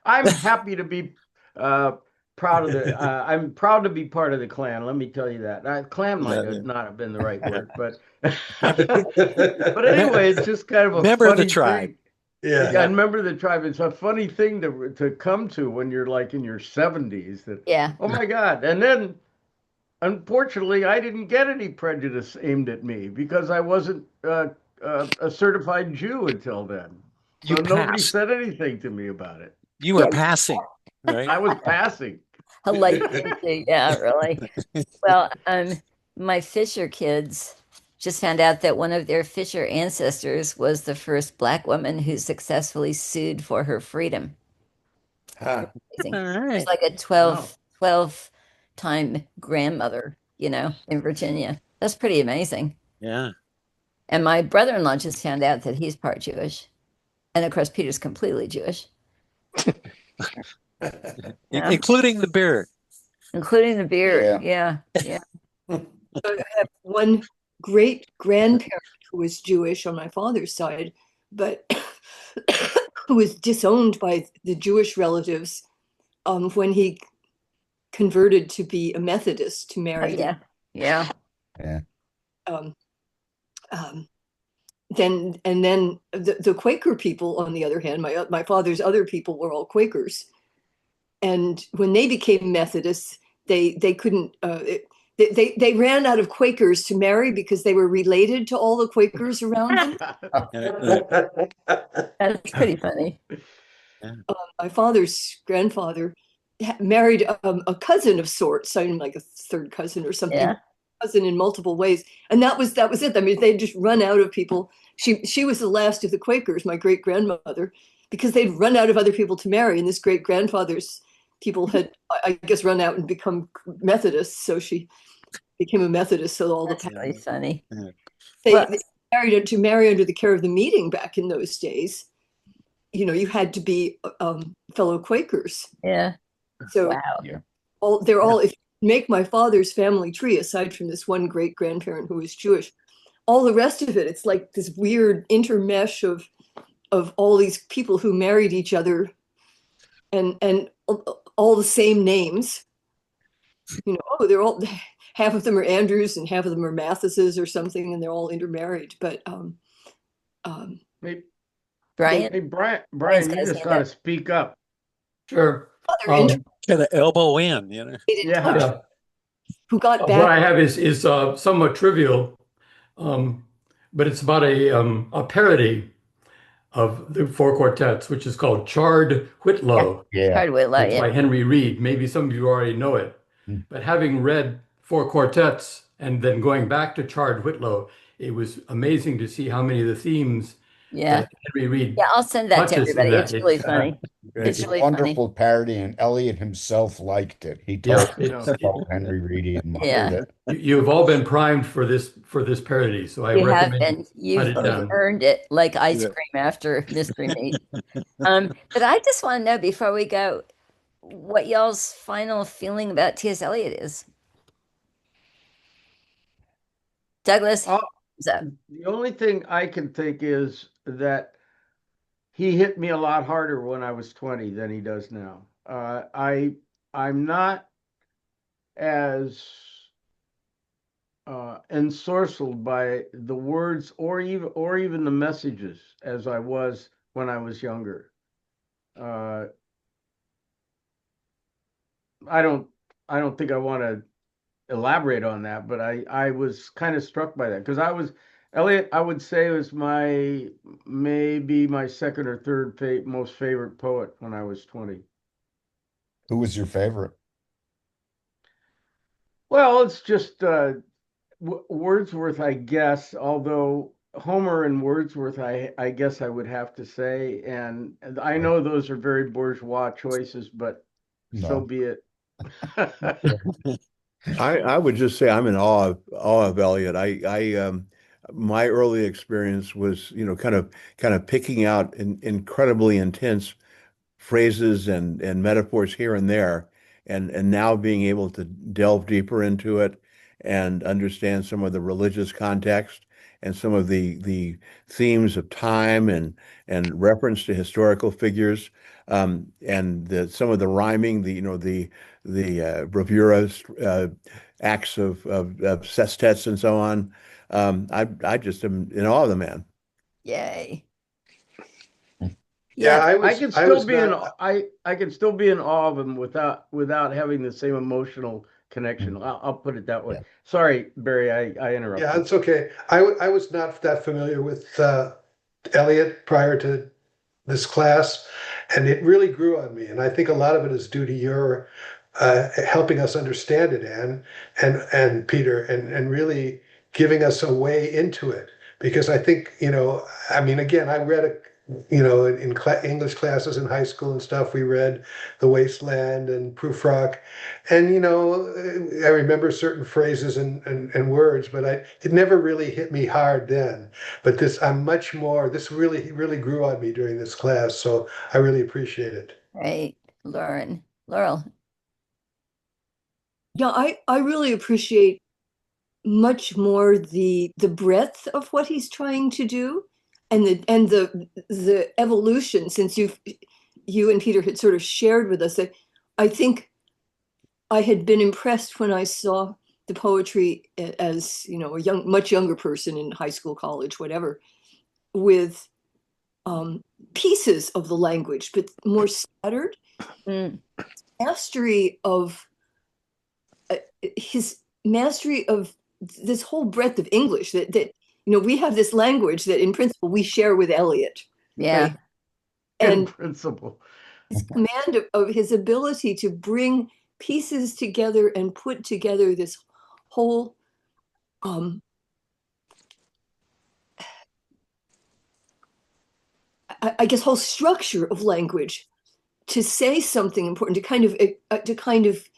Speaker 2: I'm happy to be uh, proud of the. I'm proud to be part of the clan. Let me tell you that. Clan might
Speaker 6: yeah.
Speaker 2: not have been the right word, but
Speaker 6: Member,
Speaker 2: but anyway, it's just kind of a
Speaker 6: member of the
Speaker 2: funny
Speaker 6: tribe.
Speaker 2: thing.
Speaker 5: Yeah.
Speaker 2: I remember the tribe. It's a funny thing to come to when you're like in your 70s. That
Speaker 1: yeah.
Speaker 2: oh my God, and then unfortunately, I didn't get any prejudice aimed at me because I wasn't a certified Jew until then.
Speaker 6: You
Speaker 2: So nobody
Speaker 6: passed.
Speaker 2: said anything to me about it.
Speaker 6: You
Speaker 1: Yeah.
Speaker 6: were passing, right?
Speaker 2: I was passing.
Speaker 1: A light fancy. Yeah, really. Well, my Fisher kids just found out that one of their Fisher ancestors was the first Black woman who successfully sued for her freedom.
Speaker 5: Huh.
Speaker 1: Amazing.
Speaker 6: All
Speaker 1: She's
Speaker 6: right.
Speaker 1: like a
Speaker 2: Wow.
Speaker 1: 12 time grandmother, in Virginia. That's pretty amazing.
Speaker 6: Yeah.
Speaker 1: And my brother-in-law just found out that he's part Jewish. And of course, Peter's completely Jewish. Yeah.
Speaker 6: Including the beard.
Speaker 1: Including the beard. Yeah. Yeah.
Speaker 8: I have one great grandparent who was Jewish on my father's side, but who was disowned by the Jewish relatives when he converted to be a Methodist to
Speaker 1: Oh,
Speaker 8: marry
Speaker 1: yeah. Yeah.
Speaker 3: Yeah.
Speaker 8: um, um, then the Quaker people, on the other hand, my father's other people were all Quakers, and when they became Methodists, they couldn't. They ran out of Quakers to marry because they were related to all the Quakers around them.
Speaker 1: That's pretty funny.
Speaker 8: My father's grandfather married a cousin of sorts, I mean, like a third cousin or something,
Speaker 1: Yeah.
Speaker 8: cousin in multiple ways, and that was it. I mean, they just run out of people. She was the last of the Quakers, my great grandmother, because they'd run out of other people to marry, and this great grandfather's people had, I guess, run out and become Methodists, so she became a Methodist. So all
Speaker 1: That's really funny.
Speaker 8: they
Speaker 1: Well,
Speaker 8: married to marry under the care of the meeting back in those days. You had to be fellow Quakers.
Speaker 1: yeah.
Speaker 8: So
Speaker 1: Wow.
Speaker 3: Yeah.
Speaker 8: they're all, if you make my father's family tree, aside from this one great grandparent who was Jewish, all the rest of it, it's like this weird intermesh of all these people who married each other and all the same names. They're all, half of them are Andrews and half of them are Mathises or something, and they're all intermarried. But
Speaker 2: Hey,
Speaker 1: Brian,
Speaker 2: hey, Brian,
Speaker 1: Brian's
Speaker 2: Brian,
Speaker 1: got
Speaker 2: you
Speaker 1: his
Speaker 2: just
Speaker 1: hand
Speaker 2: got to
Speaker 1: up.
Speaker 2: speak up.
Speaker 9: Sure.
Speaker 8: other interested
Speaker 6: Kind of elbow in, you know.
Speaker 8: in touch
Speaker 2: Yeah.
Speaker 9: Yeah.
Speaker 8: who got
Speaker 9: What
Speaker 8: back.
Speaker 9: I have is somewhat trivial, um, but it's about a parody of the four quartets, which is called Charred
Speaker 1: Yeah.
Speaker 9: Whitlow.
Speaker 3: Yeah.
Speaker 1: Hard way,
Speaker 9: It's
Speaker 1: yeah.
Speaker 9: by Henry Reed. Maybe some of you already know it.
Speaker 3: Mm.
Speaker 9: But having read four quartets and then going back to Charred Whitlow, it was amazing to see how many of the themes
Speaker 1: Yeah.
Speaker 9: that Henry Reed
Speaker 1: Yeah, I'll send that to
Speaker 9: touches in
Speaker 1: everybody.
Speaker 9: that.
Speaker 1: It's really funny.
Speaker 3: It's
Speaker 1: It's
Speaker 3: a
Speaker 1: really funny.
Speaker 3: wonderful parody, and Eliot himself liked it. He
Speaker 9: Yeah,
Speaker 3: told
Speaker 2: No.
Speaker 3: Henry Reed he admired
Speaker 1: Yeah.
Speaker 3: it.
Speaker 9: you've all been primed for this parody, so I
Speaker 1: You have
Speaker 9: recommend you
Speaker 1: been.
Speaker 9: hunt
Speaker 1: You've
Speaker 9: it down.
Speaker 1: earned it like ice
Speaker 6: Yeah.
Speaker 1: cream after Mystery Meat. But I just want to know before we go what y'all's final feeling about T.S. Eliot is. Douglas,
Speaker 2: Uh,
Speaker 1: hands up.
Speaker 2: the only thing I can think is that he hit me a lot harder when I was 20 than he does now. I'm not as ensorcelled by the words or even the messages as I was when I was younger. Uh, I don't I don't think I want to elaborate on that, but I was kind of struck by that because Eliot, I would say, was maybe my second or third most favorite poet when I was 20.
Speaker 3: Who was your favorite?
Speaker 2: Well, it's just Wordsworth, I guess, although Homer and Wordsworth, I guess I would have to say, and I know those are very bourgeois choices, but so
Speaker 3: No.
Speaker 2: be it.
Speaker 7: I would just say I'm in awe of Eliot. My early experience was, kind of picking out incredibly intense phrases and metaphors here and there, and now being able to delve deeper into it and understand some of the religious context and some of the themes of time and reference to historical figures, and some of the rhyming, the bravura acts of sestets and so on. I just am in awe of the man.
Speaker 1: Yay.
Speaker 5: Yeah,
Speaker 1: Yeah.
Speaker 2: I can
Speaker 5: I
Speaker 2: still
Speaker 5: was
Speaker 2: be in
Speaker 5: not.
Speaker 2: I can still be in awe of him without having the same emotional connection. I'll put it that way.
Speaker 3: Yeah.
Speaker 2: Sorry, Barry, I
Speaker 5: Yeah,
Speaker 2: interrupted.
Speaker 5: it's okay. I was not that familiar with Eliot prior to this class, and it really grew on me. And I think a lot of it is due to your helping us understand it, Anne and Peter, and really giving us a way into it. Because I think, I mean, again, I read it, in English classes in high school and stuff. We read The Wasteland and Prufrock, and I remember certain phrases and words, but it never really hit me hard then. But this really grew on me during this class, so I really appreciate it.
Speaker 1: Right. Laurel.
Speaker 8: Yeah, I really appreciate much more the breadth of what he's trying to do, and the evolution, since you and Peter had sort of shared with us that I think I had been impressed when I saw the poetry as, a much younger person in high school, college, whatever. with pieces of the language, but more scattered.
Speaker 1: Mm.
Speaker 8: Mastery of his mastery of this whole breadth of English that we have this language that in principle we share with Eliot,
Speaker 1: Yeah.
Speaker 8: right?
Speaker 2: In
Speaker 8: And
Speaker 2: principle.
Speaker 8: his command of his ability to bring pieces together and put together this whole I guess whole structure of language to say something important, to kind of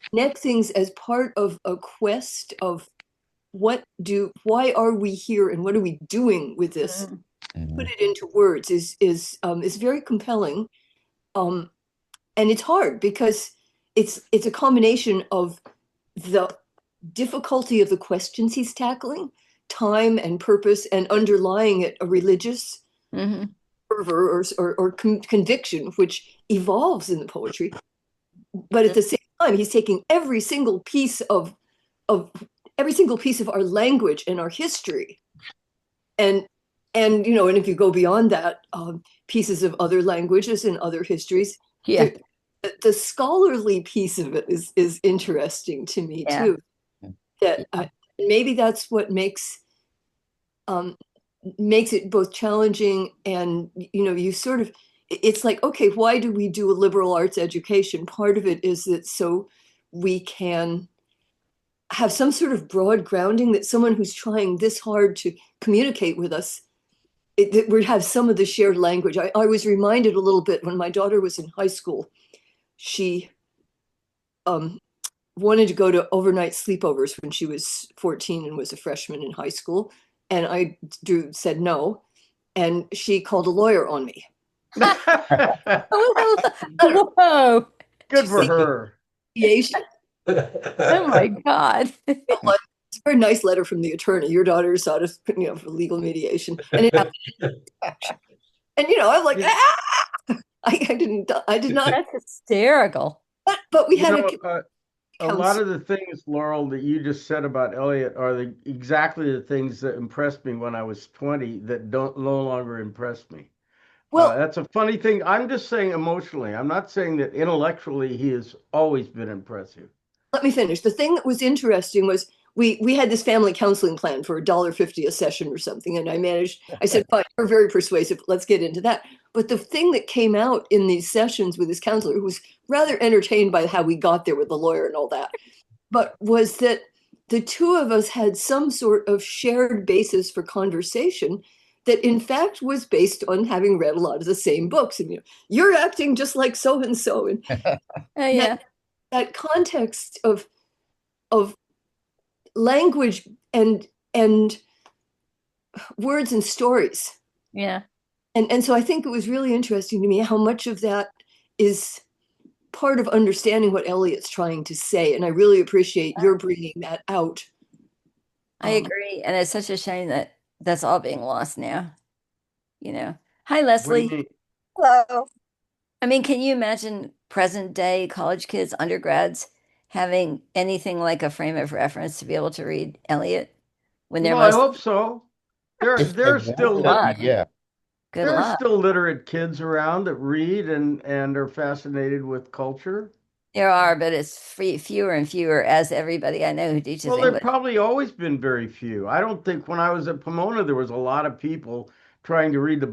Speaker 8: connect things as part of a quest of why are we here and what are we doing with this? Put it into words is very compelling, and it's hard because it's a combination of the difficulty of the questions he's tackling, time and purpose, and underlying it a religious
Speaker 1: Mm-hmm.
Speaker 8: fervor or conviction, which evolves in the poetry. But at the same time, he's taking every single piece of our language and our history, and and if you go beyond that, pieces of other languages and other histories.
Speaker 1: Yeah.
Speaker 8: The scholarly piece of it is interesting to me too. That maybe that's what makes it both challenging and you sort of, it's like, okay, why do we do a liberal arts education? Part of it is that so we can have some sort of broad grounding, that someone who's trying this hard to communicate with us, that we have some of the shared language. I was reminded a little bit when my daughter was in high school. She wanted to go to overnight sleepovers when she was 14 and was a freshman in high school. And I said no. And she called a lawyer on me.
Speaker 1: Whoa.
Speaker 2: Good for her.
Speaker 1: Oh my God.
Speaker 8: It's a very nice letter from the attorney. Your daughter sought us, for legal mediation. And it happened. And I'm like, I did not.
Speaker 1: That's hysterical.
Speaker 8: But we had
Speaker 2: a lot of the things, Laurel, that you just said about Eliot are exactly the things that impressed me when I was 20 that don't no longer impress me.
Speaker 8: Well,
Speaker 2: that's a funny thing. I'm just saying emotionally. I'm not saying that intellectually he has always been impressive.
Speaker 8: Let me finish. The thing that was interesting was we had this family counseling plan for $1.50 a session or something. And I said, fine, you're very persuasive. Let's get into that. But the thing that came out in these sessions with this counselor, who was rather entertained by how we got there with the lawyer and all that, but was that the two of us had some sort of shared basis for conversation that in fact was based on having read a lot of the same books. And you're acting just like so and so. And
Speaker 1: Oh yeah.
Speaker 8: that context of language and words and stories.
Speaker 1: Yeah.
Speaker 8: And so I think it was really interesting to me how much of that is part of understanding what Eliot's trying to say. And I really appreciate your bringing that out.
Speaker 1: I agree. And it's such a shame that that's all being lost now. Hi, Leslie.
Speaker 10: Hello.
Speaker 1: I mean, can you imagine present day college kids, undergrads, having anything like a frame of reference to be able to read Eliot when they're
Speaker 2: I hope so. They're still
Speaker 3: yeah.
Speaker 1: Good
Speaker 2: There are
Speaker 1: luck.
Speaker 2: still literate kids around that read and are fascinated with culture.
Speaker 1: There are, but it's fewer and fewer, as everybody I know who teaches
Speaker 2: Well, there
Speaker 1: English.
Speaker 2: probably always been very few. I don't think when I was at Pomona there was a lot of people trying to read the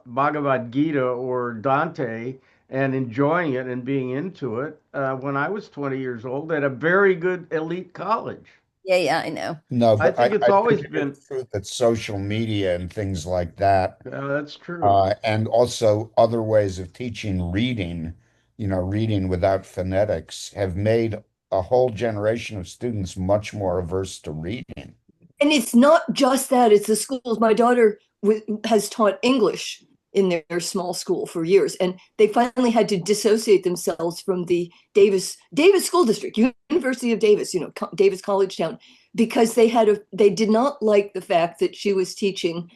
Speaker 2: Bhagavad Gita or Dante and enjoying it and being into it. When I was 20 years old at a very good elite college.
Speaker 1: Yeah, I know.
Speaker 3: No,
Speaker 2: I
Speaker 3: but
Speaker 2: think it's
Speaker 3: I
Speaker 2: always
Speaker 3: think
Speaker 2: been.
Speaker 3: it's true that social media and things like that,
Speaker 2: That's true.
Speaker 3: and also other ways of teaching reading, reading without phonetics, have made a whole generation of students much more averse to reading.
Speaker 8: And it's not just that, it's the schools. My daughter has taught English in their small school for years, and they finally had to dissociate themselves from the Davis School District, University of Davis, Davis College Town, because they did not like the fact that she was teaching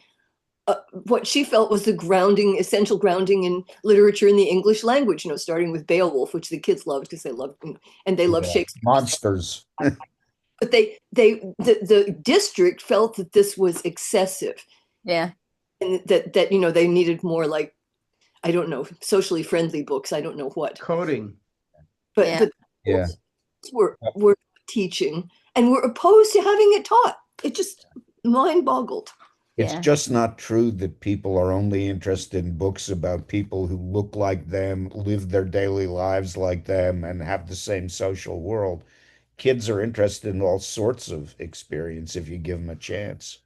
Speaker 8: what she felt was the essential grounding in literature in the English language, starting with Beowulf, which the kids loved because they loved, and they loved Shakespeare.
Speaker 3: Monsters.
Speaker 8: But the district felt that this was excessive.
Speaker 1: Yeah.
Speaker 8: and that they needed more, like, I don't know, socially friendly books. I don't know what,
Speaker 2: Coding.
Speaker 8: but
Speaker 1: Yeah.
Speaker 3: Yeah.
Speaker 8: were teaching and were opposed to having it taught. It just mind boggled.
Speaker 3: It's
Speaker 1: Yeah.
Speaker 3: just not true that people are only interested in books about people who look like them, live their daily lives like them, and have the same social world. Kids are interested in all sorts of experience if you give them a chance.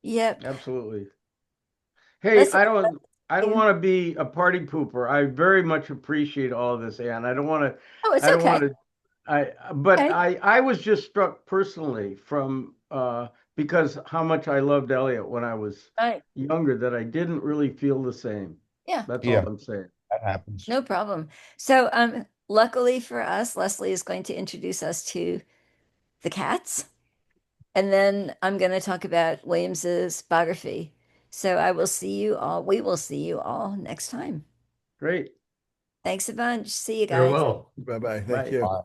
Speaker 1: Yep.
Speaker 2: Absolutely. Hey,
Speaker 1: Leslie,
Speaker 2: I don't
Speaker 1: you.
Speaker 2: want to be a party pooper. I very much appreciate all of this, Anne.
Speaker 1: Oh, it's
Speaker 2: I don't want
Speaker 1: okay.
Speaker 2: to but
Speaker 1: Okay.
Speaker 2: I was just struck personally from because how much I loved Eliot when I was
Speaker 1: Right.
Speaker 2: younger that I didn't really feel the same.
Speaker 1: Yeah.
Speaker 2: That's all
Speaker 3: Yeah,
Speaker 2: I'm saying.
Speaker 3: that happens.
Speaker 1: No problem. So, luckily for us, Leslie is going to introduce us to the cats, and then I'm going to talk about Williams's biography. So I will see you all. We will see you all next time.
Speaker 2: Great.
Speaker 1: Thanks a bunch. See you guys.
Speaker 9: Farewell.
Speaker 7: Bye bye. Thank
Speaker 2: Bye.
Speaker 7: you.